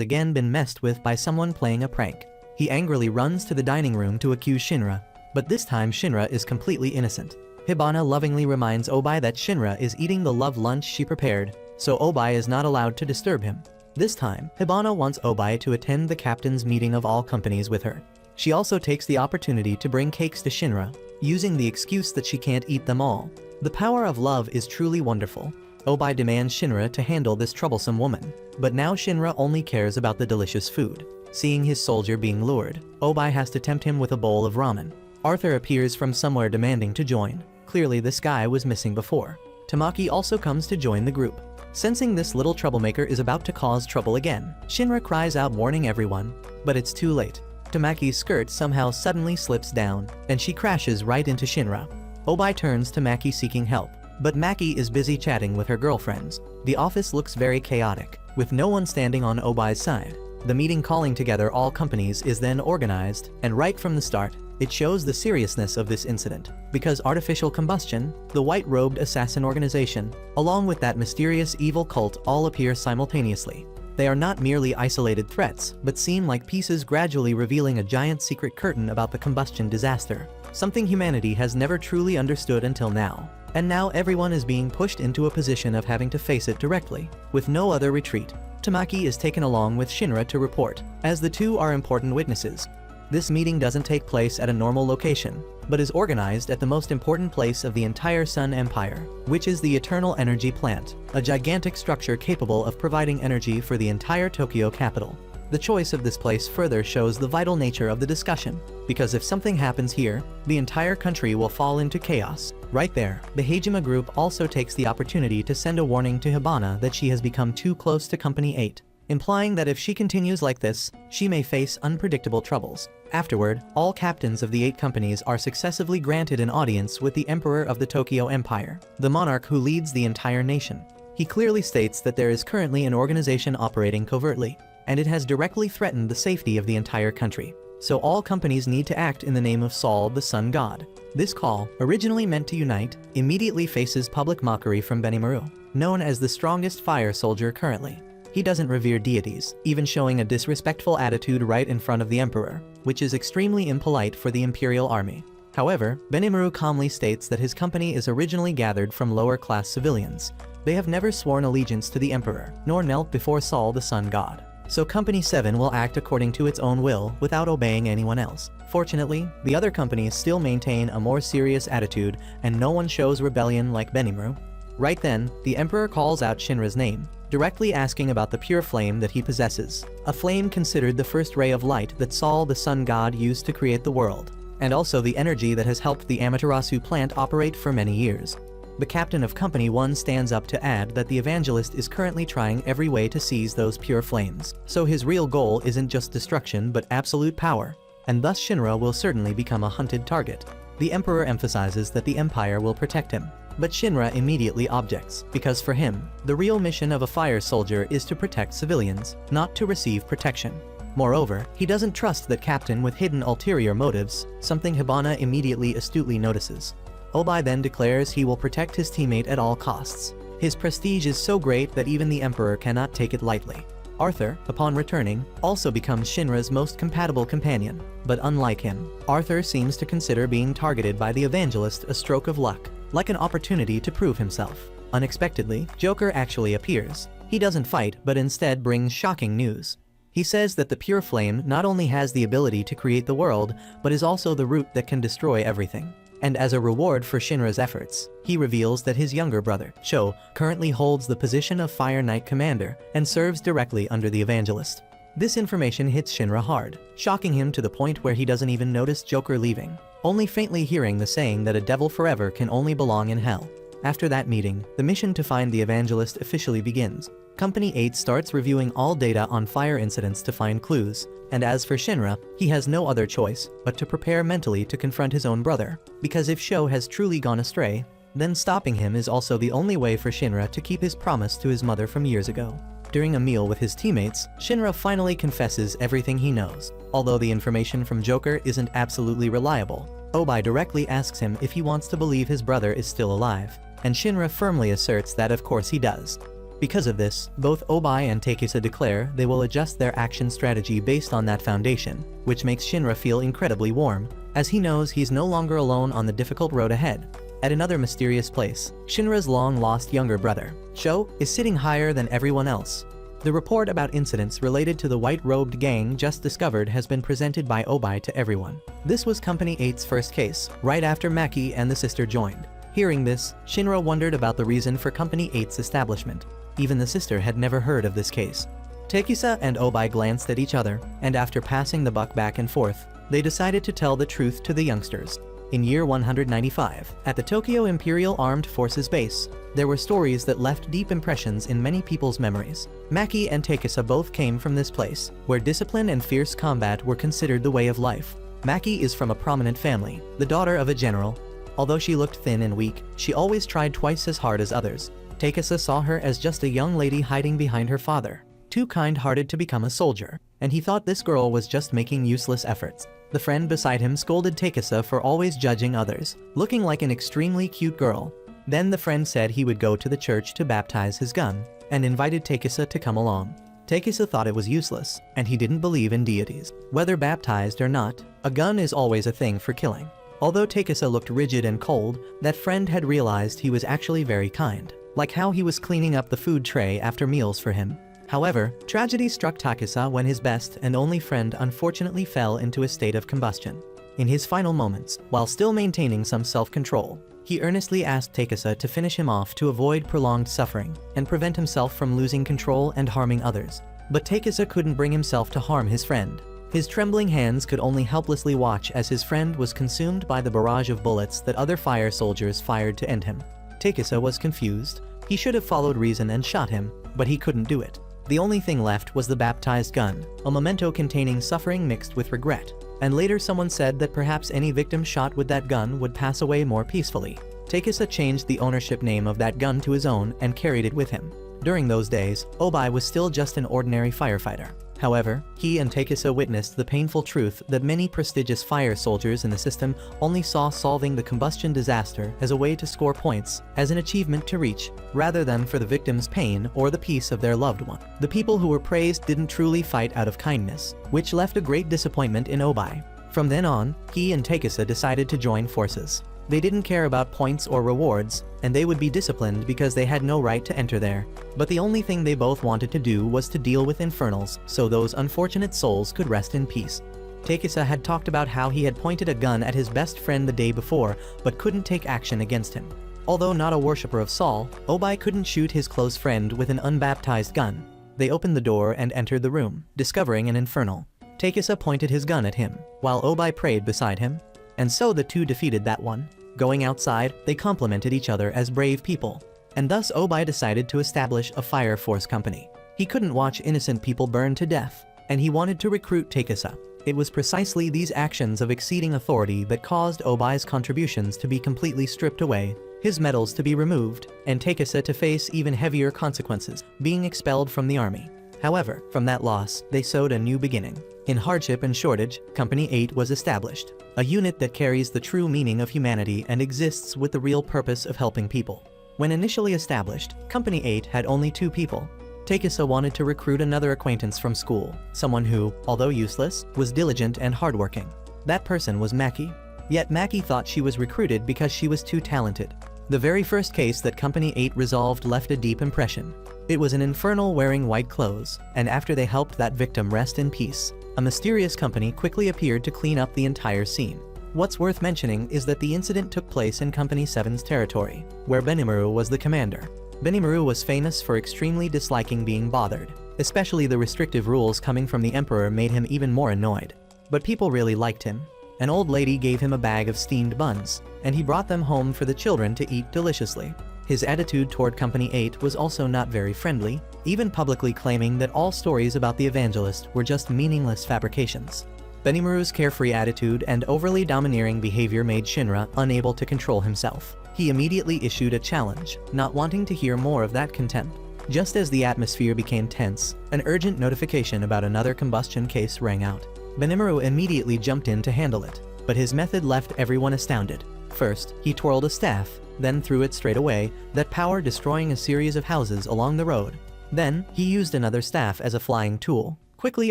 again been messed with by someone playing a prank. He angrily runs to the dining room to accuse Shinra, but this time Shinra is completely innocent. Hibana lovingly reminds Obai that Shinra is eating the love lunch she prepared, so Obai is not allowed to disturb him. This time, Hibana wants Obai to attend the captain's meeting of all companies with her. She also takes the opportunity to bring cakes to Shinra, using the excuse that she can't eat them all. The power of love is truly wonderful. Obai demands Shinra to handle this troublesome woman, but now Shinra only cares about the delicious food. Seeing his soldier being lured, Obai has to tempt him with a bowl of ramen. Arthur appears from somewhere demanding to join. Clearly this guy was missing before. Tamaki also comes to join the group. Sensing this little troublemaker is about to cause trouble again, Shinra cries out warning everyone, but it's too late. Tamaki's skirt somehow suddenly slips down, and she crashes right into Shinra. Obai turns to Maki seeking help, but Maki is busy chatting with her girlfriends. The office looks very chaotic, with no one standing on Obai's side. The meeting calling together all companies is then organized, and right from the start, it shows the seriousness of this incident. Because artificial combustion, the white-robed assassin organization, along with that mysterious evil cult all appear simultaneously. They are not merely isolated threats, but seem like pieces gradually revealing a giant secret curtain about the combustion disaster, something humanity has never truly understood until now. And now everyone is being pushed into a position of having to face it directly, with no other retreat. Tamaki is taken along with Shinra to report, as the two are important witnesses. This meeting doesn't take place at a normal location, but is organized at the most important place of the entire Sun Empire, which is the Eternal Energy Plant, a gigantic structure capable of providing energy for the entire Tokyo capital. The choice of this place further shows the vital nature of the discussion, because if something happens here, the entire country will fall into chaos. Right there, the Heijima group also takes the opportunity to send a warning to Hibana that she has become too close to Company 8, implying that if she continues like this, she may face unpredictable troubles. Afterward, all captains of the 8 companies are successively granted an audience with the Emperor of the Tokyo Empire, the monarch who leads the entire nation. He clearly states that there is currently an organization operating covertly, and it has directly threatened the safety of the entire country. So all companies need to act in the name of Sol, the Sun God. This call, originally meant to unite, immediately faces public mockery from Benimaru, known as the strongest fire soldier currently. He doesn't revere deities, even showing a disrespectful attitude right in front of the emperor, which is extremely impolite for the imperial army. However, Benimaru calmly states that his company is originally gathered from lower-class civilians. They have never sworn allegiance to the emperor, nor knelt before Sol, the Sun God. So Company 7 will act according to its own will without obeying anyone else. Fortunately, the other companies still maintain a more serious attitude, and no one shows rebellion like Benimaru. Right then, the emperor calls out Shinra's name, directly asking about the pure flame that he possesses, a flame considered the first ray of light that Sol, the Sun God, used to create the world, and also the energy that has helped the Amaterasu plant operate for many years. The captain of Company 1 stands up to add that the evangelist is currently trying every way to seize those pure flames, so his real goal isn't just destruction but absolute power, and thus Shinra will certainly become a hunted target. The emperor emphasizes that the empire will protect him, but Shinra immediately objects, because for him, the real mission of a fire soldier is to protect civilians, not to receive protection. Moreover, he doesn't trust that captain with hidden ulterior motives, something Hibana immediately astutely notices. Obai then declares he will protect his teammate at all costs. His prestige is so great that even the emperor cannot take it lightly. Arthur, upon returning, also becomes Shinra's most compatible companion, but unlike him, Arthur seems to consider being targeted by the evangelist a stroke of luck, like an opportunity to prove himself. Unexpectedly, Joker actually appears. He doesn't fight, but instead brings shocking news. He says that the pure flame not only has the ability to create the world, but is also the root that can destroy everything. And as a reward for Shinra's efforts, he reveals that his younger brother, Sho, currently holds the position of Fire Knight Commander and serves directly under the evangelist. This information hits Shinra hard, shocking him to the point where he doesn't even notice Joker leaving, only faintly hearing the saying that a devil forever can only belong in hell. After that meeting, the mission to find the evangelist officially begins. Company 8 starts reviewing all data on fire incidents to find clues, and as for Shinra, he has no other choice but to prepare mentally to confront his own brother, because if Sho has truly gone astray, then stopping him is also the only way for Shinra to keep his promise to his mother from years ago. During a meal with his teammates, Shinra finally confesses everything he knows. Although the information from Joker isn't absolutely reliable, Obai directly asks him if he wants to believe his brother is still alive, and Shinra firmly asserts that of course he does. Because of this, both Obai and Takisa declare they will adjust their action strategy based on that foundation, which makes Shinra feel incredibly warm, as he knows he's no longer alone on the difficult road ahead. At another mysterious place, Shinra's long-lost younger brother, Sho, is sitting higher than everyone else. The report about incidents related to the white-robed gang just discovered has been presented by Obai to everyone. This was Company 8's first case, right after Maki and the sister joined. Hearing this, Shinra wondered about the reason for Company 8's establishment. Even the sister had never heard of this case. Takisa and Obai glanced at each other, and after passing the buck back and forth, they decided to tell the truth to the youngsters. In year 195, at the Tokyo Imperial Armed Forces base, there were stories that left deep impressions in many people's memories. Maki and Takisa both came from this place, where discipline and fierce combat were considered the way of life. Maki is from a prominent family, the daughter of a general. Although she looked thin and weak, she always tried twice as hard as others. Takisa saw her as just a young lady hiding behind her father, too kind-hearted to become a soldier, and he thought this girl was just making useless efforts. The friend beside him scolded Takisa for always judging others, looking like an extremely cute girl. Then the friend said he would go to the church to baptize his gun, and invited Takisa to come along. Takisa thought it was useless, and he didn't believe in deities. Whether baptized or not, a gun is always a thing for killing. Although Takisa looked rigid and cold, that friend had realized he was actually very kind, like how he was cleaning up the food tray after meals for him. However, tragedy struck Takisa when his best and only friend unfortunately fell into a state of combustion. In his final moments, while still maintaining some self-control, he earnestly asked Takisa to finish him off to avoid prolonged suffering and prevent himself from losing control and harming others. But Takisa couldn't bring himself to harm his friend. His trembling hands could only helplessly watch as his friend was consumed by the barrage of bullets that other fire soldiers fired to end him. Takisa was confused. He should have followed reason and shot him, but he couldn't do it. The only thing left was the baptized gun, a memento containing suffering mixed with regret. And later someone said that perhaps any victim shot with that gun would pass away more peacefully. Takisa changed the ownership name of that gun to his own and carried it with him. During those days, Obai was still just an ordinary firefighter. However, he and Takisa witnessed the painful truth that many prestigious fire soldiers in the system only saw solving the combustion disaster as a way to score points, as an achievement to reach, rather than for the victim's pain or the peace of their loved one. The people who were praised didn't truly fight out of kindness, which left a great disappointment in Obai. From then on, he and Takisa decided to join forces. They didn't care about points or rewards, and they would be disciplined because they had no right to enter there. But the only thing they both wanted to do was to deal with infernals, so those unfortunate souls could rest in peace. Takisa had talked about how he had pointed a gun at his best friend the day before, but couldn't take action against him. Although not a worshipper of Saul, Obai couldn't shoot his close friend with an unbaptized gun. They opened the door and entered the room, discovering an infernal. Takisa pointed his gun at him, while Obai prayed beside him. And so the two defeated that one. Going outside, they complimented each other as brave people. And thus Obai decided to establish a fire force company. He couldn't watch innocent people burn to death, and he wanted to recruit Takisa. It was precisely these actions of exceeding authority that caused Obai's contributions to be completely stripped away, his medals to be removed, and Takisa to face even heavier consequences, being expelled from the army. However, from that loss, they sowed a new beginning. In hardship and shortage, Company 8 was established, a unit that carries the true meaning of humanity and exists with the real purpose of helping people. When initially established, Company 8 had only 2 people. Takisa wanted to recruit another acquaintance from school, someone who, although useless, was diligent and hardworking. That person was Maki. Yet Maki thought she was recruited because she was too talented. The very first case that Company 8 resolved left a deep impression. It was an infernal wearing white clothes, and after they helped that victim rest in peace, a mysterious company quickly appeared to clean up the entire scene. What's worth mentioning is that the incident took place in Company 7's territory, where Benimaru was the commander. Benimaru was famous for extremely disliking being bothered. Especially the restrictive rules coming from the emperor made him even more annoyed. But people really liked him. An old lady gave him a bag of steamed buns, and he brought them home for the children to eat deliciously. His attitude toward Company 8 was also not very friendly, even publicly claiming that all stories about the evangelist were just meaningless fabrications. Benimaru's carefree attitude and overly domineering behavior made Shinra unable to control himself. He immediately issued a challenge, not wanting to hear more of that contempt. Just as the atmosphere became tense, an urgent notification about another combustion case rang out. Benimaru immediately jumped in to handle it, but his method left everyone astounded. First, he twirled a staff, then threw it straight away, that power destroying a series of houses along the road. Then, he used another staff as a flying tool, quickly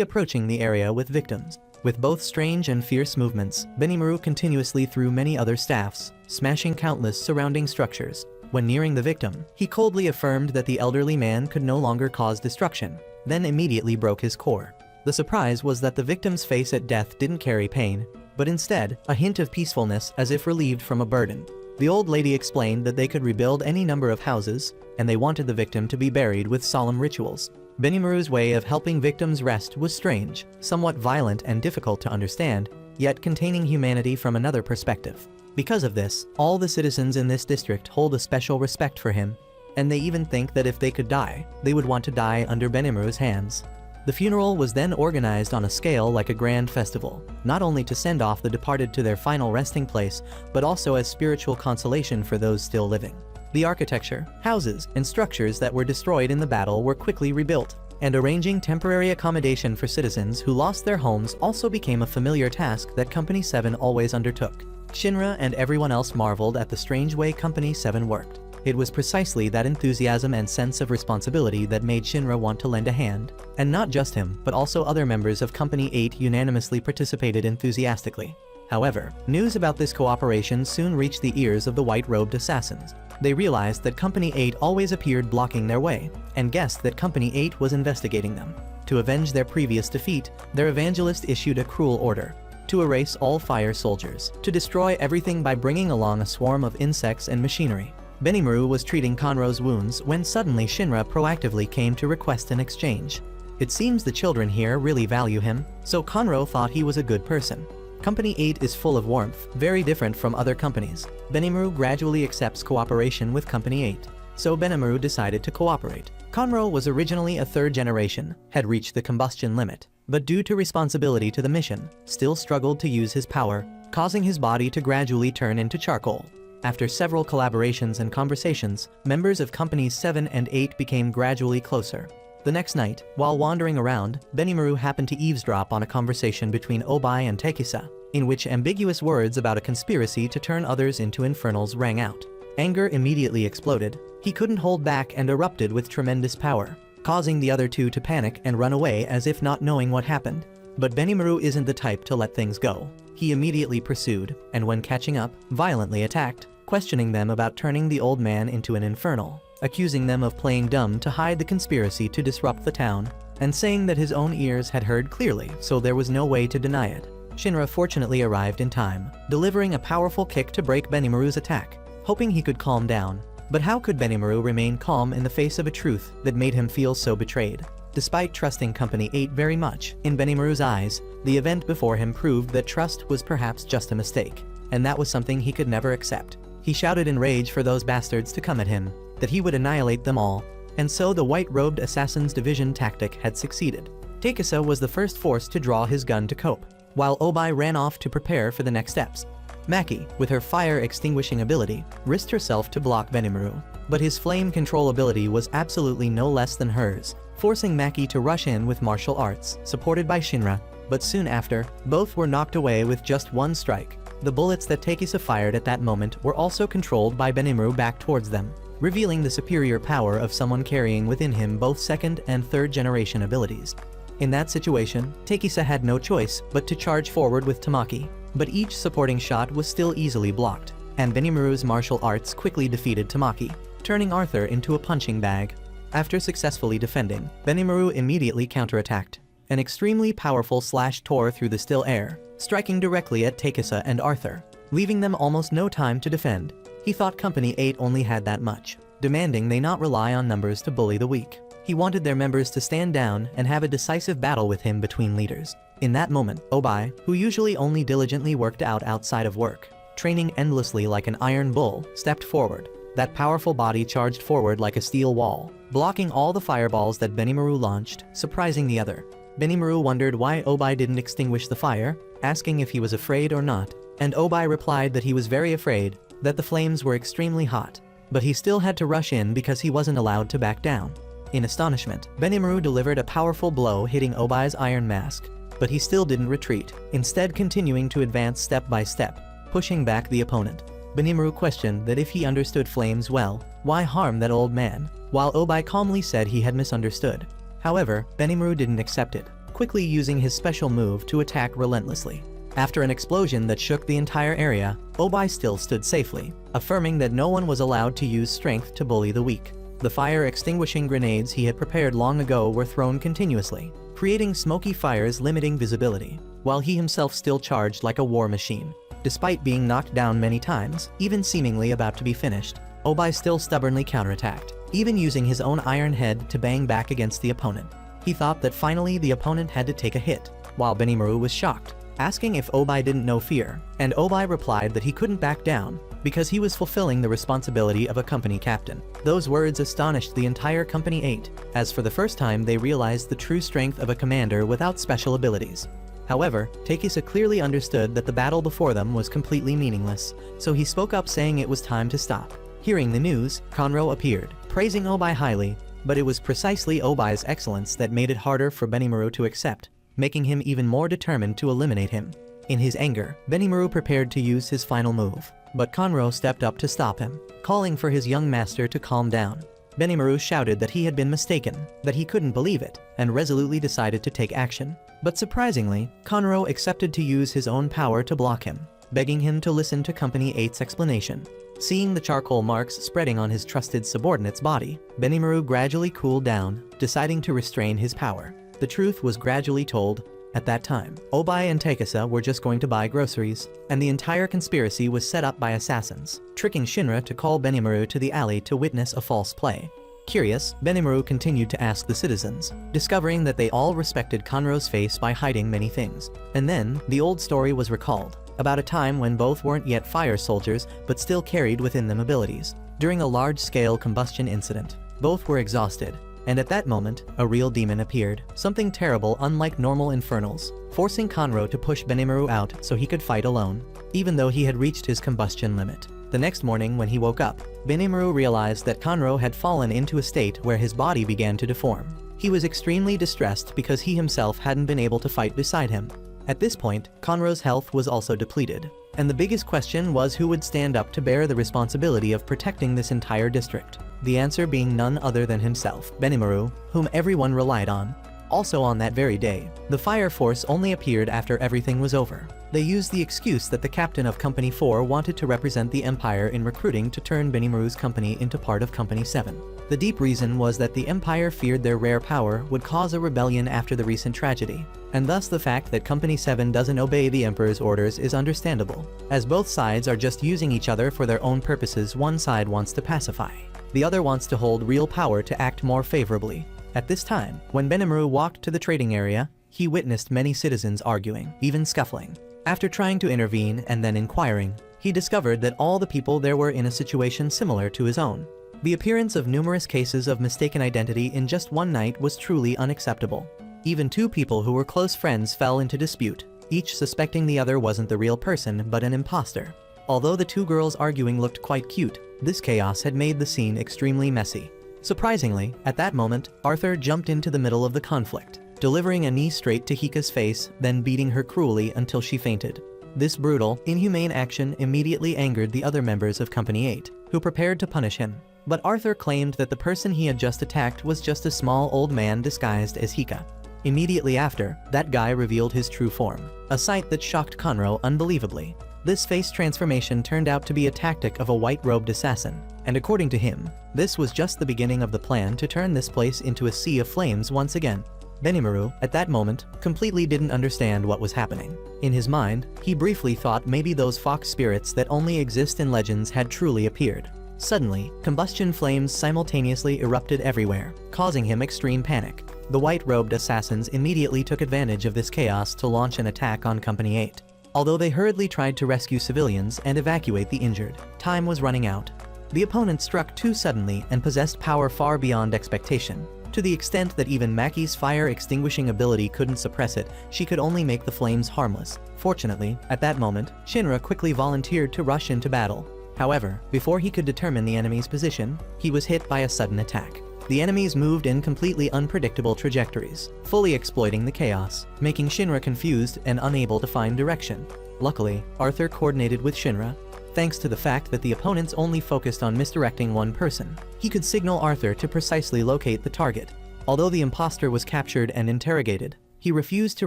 approaching the area with victims. With both strange and fierce movements, Benimaru continuously threw many other staffs, smashing countless surrounding structures. When nearing the victim, he coldly affirmed that the elderly man could no longer cause destruction, then immediately broke his core. The surprise was that the victim's face at death didn't carry pain, but instead, a hint of peacefulness as if relieved from a burden. The old lady explained that they could rebuild any number of houses, and they wanted the victim to be buried with solemn rituals. Benimaru's way of helping victims rest was strange, somewhat violent and difficult to understand, yet containing humanity from another perspective. Because of this, all the citizens in this district hold a special respect for him, and they even think that if they could die, they would want to die under Benimaru's hands. The funeral was then organized on a scale like a grand festival, not only to send off the departed to their final resting place, but also as spiritual consolation for those still living. The architecture, houses, and structures that were destroyed in the battle were quickly rebuilt, and arranging temporary accommodation for citizens who lost their homes also became a familiar task that Company 7 always undertook. Shinra and everyone else marveled at the strange way Company 7 worked. It was precisely that enthusiasm and sense of responsibility that made Shinra want to lend a hand, and not just him, but also other members of Company 8 unanimously participated enthusiastically. However, news about this cooperation soon reached the ears of the white-robed assassins. They realized that Company 8 always appeared blocking their way, and guessed that Company 8 was investigating them. To avenge their previous defeat, their evangelist issued a cruel order: to erase all fire soldiers, to destroy everything by bringing along a swarm of insects and machinery. Benimaru was treating Conro's wounds when suddenly Shinra proactively came to request an exchange. It seems the children here really value him, so Conro thought he was a good person. Company 8 is full of warmth, very different from other companies. Benimaru gradually accepts cooperation with Company 8, so Benimaru decided to cooperate. Conro was originally a third generation, had reached the combustion limit, but due to responsibility to the mission, still struggled to use his power, causing his body to gradually turn into charcoal. After several collaborations and conversations, members of Companies 7 and 8 became gradually closer. The next night, while wandering around, Benimaru happened to eavesdrop on a conversation between Obai and Tekisa, in which ambiguous words about a conspiracy to turn others into infernals rang out. Anger immediately exploded. He couldn't hold back and erupted with tremendous power, causing the other two to panic and run away as if not knowing what happened. But Benimaru isn't the type to let things go. He immediately pursued, and when catching up, violently attacked, questioning them about turning the old man into an infernal, accusing them of playing dumb to hide the conspiracy to disrupt the town, and saying that his own ears had heard clearly, so there was no way to deny it. Shinra fortunately arrived in time, delivering a powerful kick to break Benimaru's attack, hoping he could calm down. But how could Benimaru remain calm in the face of a truth that made him feel so betrayed? Despite trusting Company 8 very much, in Benimaru's eyes, the event before him proved that trust was perhaps just a mistake, and that was something he could never accept. He shouted in rage for those bastards to come at him, that he would annihilate them all, and so the white-robed assassin's division tactic had succeeded. Tekisa was the first force to draw his gun to cope, while Obai ran off to prepare for the next steps. Maki, with her fire-extinguishing ability, risked herself to block Benimaru, but his flame control ability was absolutely no less than hers, forcing Maki to rush in with martial arts, supported by Shinra, but soon after, both were knocked away with just one strike. The bullets that Tekisa fired at that moment were also controlled by Benimaru back towards them, revealing the superior power of someone carrying within him both second and third generation abilities. In that situation, Tekisa had no choice but to charge forward with Tamaki, but each supporting shot was still easily blocked, and Benimaru's martial arts quickly defeated Tamaki, turning Arthur into a punching bag. After successfully defending, Benimaru immediately counterattacked. An extremely powerful slash tore through the still air, striking directly at Tekisa and Arthur, leaving them almost no time to defend. He thought Company 8 only had that much, demanding they not rely on numbers to bully the weak. He wanted their members to stand down and have a decisive battle with him between leaders. In that moment, Obai, who usually only diligently worked out outside of work, training endlessly like an iron bull, stepped forward. that powerful body charged forward like a steel wall, blocking all the fireballs that Benimaru launched, surprising the other. Benimaru wondered why Obai didn't extinguish the fire, asking if he was afraid or not, and Obai replied that he was very afraid, that the flames were extremely hot. But he still had to rush in because he wasn't allowed to back down. In astonishment, Benimaru delivered a powerful blow hitting Obai's iron mask, but he still didn't retreat, instead continuing to advance step by step, pushing back the opponent. Benimaru questioned that if he understood flames well, why harm that old man, while Obai calmly said he had misunderstood. However, Benimaru didn't accept it, quickly using his special move to attack relentlessly. After an explosion that shook the entire area, Obai still stood safely, affirming that no one was allowed to use strength to bully the weak. The fire-extinguishing grenades he had prepared long ago were thrown continuously, creating smoky fires limiting visibility, while he himself still charged like a war machine. Despite being knocked down many times, even seemingly about to be finished, Obai still stubbornly counterattacked, even using his own iron head to bang back against the opponent. He thought that finally the opponent had to take a hit, while Benimaru was shocked, asking if Obai didn't know fear, and Obai replied that he couldn't back down, because he was fulfilling the responsibility of a company captain. Those words astonished the entire Company 8, as for the first time they realized the true strength of a commander without special abilities. However, Takisa clearly understood that the battle before them was completely meaningless, so he spoke up saying it was time to stop. Hearing the news, Conro appeared, praising Obai highly, but it was precisely Obai's excellence that made it harder for Benimaru to accept, making him even more determined to eliminate him. In his anger, Benimaru prepared to use his final move, but Conro stepped up to stop him, calling for his young master to calm down. Benimaru shouted that he had been mistaken, that he couldn't believe it, and resolutely decided to take action. But surprisingly, Conro accepted to use his own power to block him, begging him to listen to Company 8's explanation. Seeing the charcoal marks spreading on his trusted subordinate's body, Benimaru gradually cooled down, deciding to restrain his power. The truth was gradually told. At that time, Obai and Takisa were just going to buy groceries, and the entire conspiracy was set up by assassins, tricking Shinra to call Benimaru to the alley to witness a false play. Curious, Benimaru continued to ask the citizens, discovering that they all respected Conro's face by hiding many things. And then, the old story was recalled, about a time when both weren't yet fire soldiers but still carried within them abilities. During a large-scale combustion incident, both were exhausted, and at that moment, a real demon appeared, something terrible unlike normal infernals, forcing Conro to push Benimaru out so he could fight alone, even though he had reached his combustion limit. The next morning when he woke up, Benimaru realized that Conro had fallen into a state where his body began to deform. He was extremely distressed because he himself hadn't been able to fight beside him. At this point, Conro's health was also depleted, and the biggest question was who would stand up to bear the responsibility of protecting this entire district. The answer being none other than himself, Benimaru, whom everyone relied on. Also on that very day, the fire force only appeared after everything was over. They used the excuse that the captain of Company 4 wanted to represent the Empire in recruiting to turn Benimaru's company into part of Company 7. The deep reason was that the Empire feared their rare power would cause a rebellion after the recent tragedy, and thus the fact that Company 7 doesn't obey the Emperor's orders is understandable, as both sides are just using each other for their own purposes. One side wants to pacify, the other wants to hold real power to act more favorably. At this time, when Benimaru walked to the trading area, he witnessed many citizens arguing, even scuffling. After trying to intervene and then inquiring, he discovered that all the people there were in a situation similar to his own. The appearance of numerous cases of mistaken identity in just one night was truly unacceptable. Even two people who were close friends fell into dispute, each suspecting the other wasn't the real person but an imposter. Although the two girls arguing looked quite cute, this chaos had made the scene extremely messy. Surprisingly, at that moment, Arthur jumped into the middle of the conflict, delivering a knee straight to Hika's face, then beating her cruelly until she fainted. This brutal, inhumane action immediately angered the other members of Company 8, who prepared to punish him. But Arthur claimed that the person he had just attacked was just a small old man disguised as Hika. Immediately after, that guy revealed his true form, a sight that shocked Conro unbelievably. This face transformation turned out to be a tactic of a white-robed assassin, and according to him, this was just the beginning of the plan to turn this place into a sea of flames once again. Benimaru, at that moment, completely didn't understand what was happening. In his mind, he briefly thought maybe those fox spirits that only exist in legends had truly appeared. Suddenly, combustion flames simultaneously erupted everywhere, causing him extreme panic. The white-robed assassins immediately took advantage of this chaos to launch an attack on Company 8. Although they hurriedly tried to rescue civilians and evacuate the injured, time was running out. The opponent struck too suddenly and possessed power far beyond expectation. To the extent that even Maki's fire extinguishing ability couldn't suppress it, she could only make the flames harmless. Fortunately, at that moment, Shinra quickly volunteered to rush into battle. However, before he could determine the enemy's position, he was hit by a sudden attack. The enemies moved in completely unpredictable trajectories, fully exploiting the chaos, making Shinra confused and unable to find direction. Luckily, Arthur coordinated with Shinra. Thanks to the fact that the opponents only focused on misdirecting one person, he could signal Arthur to precisely locate the target. Although the imposter was captured and interrogated, he refused to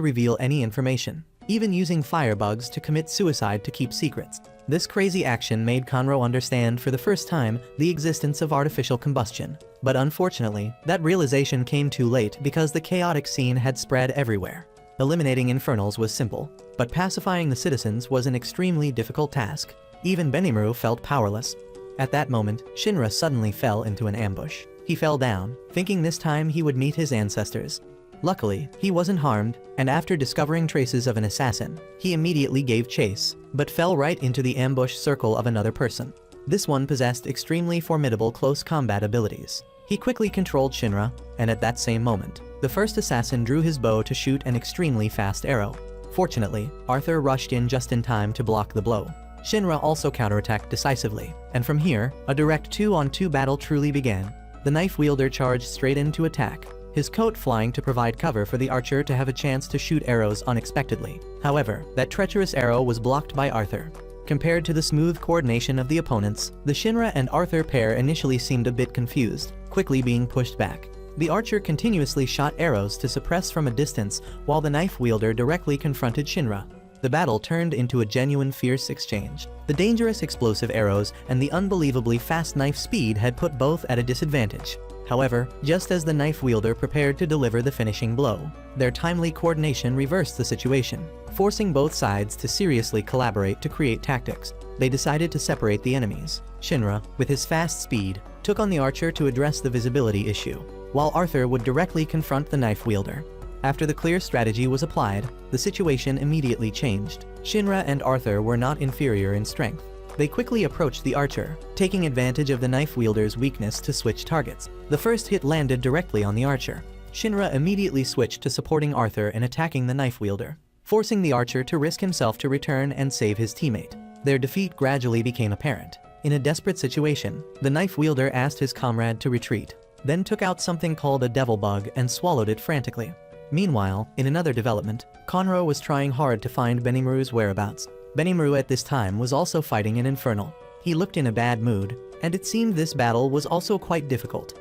reveal any information, even using firebugs to commit suicide to keep secrets. This crazy action made Conro understand for the first time the existence of artificial combustion. But unfortunately, that realization came too late because the chaotic scene had spread everywhere. Eliminating infernals was simple, but pacifying the citizens was an extremely difficult task. Even Benimaru felt powerless. At that moment, Shinra suddenly fell into an ambush. He fell down, thinking this time he would meet his ancestors. Luckily, he wasn't harmed, and after discovering traces of an assassin, he immediately gave chase, but fell right into the ambush circle of another person. This one possessed extremely formidable close combat abilities. He quickly controlled Shinra, and at that same moment, the first assassin drew his bow to shoot an extremely fast arrow. Fortunately, Arthur rushed in just in time to block the blow. Shinra also counterattacked decisively, and from here, a direct 2-on-2 battle truly began. The knife wielder charged straight in to attack, his coat flying to provide cover for the archer to have a chance to shoot arrows unexpectedly. However, that treacherous arrow was blocked by Arthur. Compared to the smooth coordination of the opponents, the Shinra and Arthur pair initially seemed a bit confused, quickly being pushed back. The archer continuously shot arrows to suppress from a distance, while the knife wielder directly confronted Shinra. The battle turned into a genuine fierce exchange. The dangerous explosive arrows and the unbelievably fast knife speed had put both at a disadvantage. However, just as the knife wielder prepared to deliver the finishing blow, their timely coordination reversed the situation, forcing both sides to seriously collaborate to create tactics. They decided to separate the enemies. Shinra, with his fast speed, took on the archer to address the visibility issue, while Arthur would directly confront the knife wielder. After the clear strategy was applied, the situation immediately changed. Shinra and Arthur were not inferior in strength. They quickly approached the archer, taking advantage of the knife wielder's weakness to switch targets. The first hit landed directly on the archer. Shinra immediately switched to supporting Arthur and attacking the knife wielder, forcing the archer to risk himself to return and save his teammate. Their defeat gradually became apparent. In a desperate situation, the knife wielder asked his comrade to retreat, then took out something called a devil bug and swallowed it frantically. Meanwhile, in another development, Conro was trying hard to find Benimaru's whereabouts. Benimaru at this time was also fighting an infernal. He looked in a bad mood, and it seemed this battle was also quite difficult.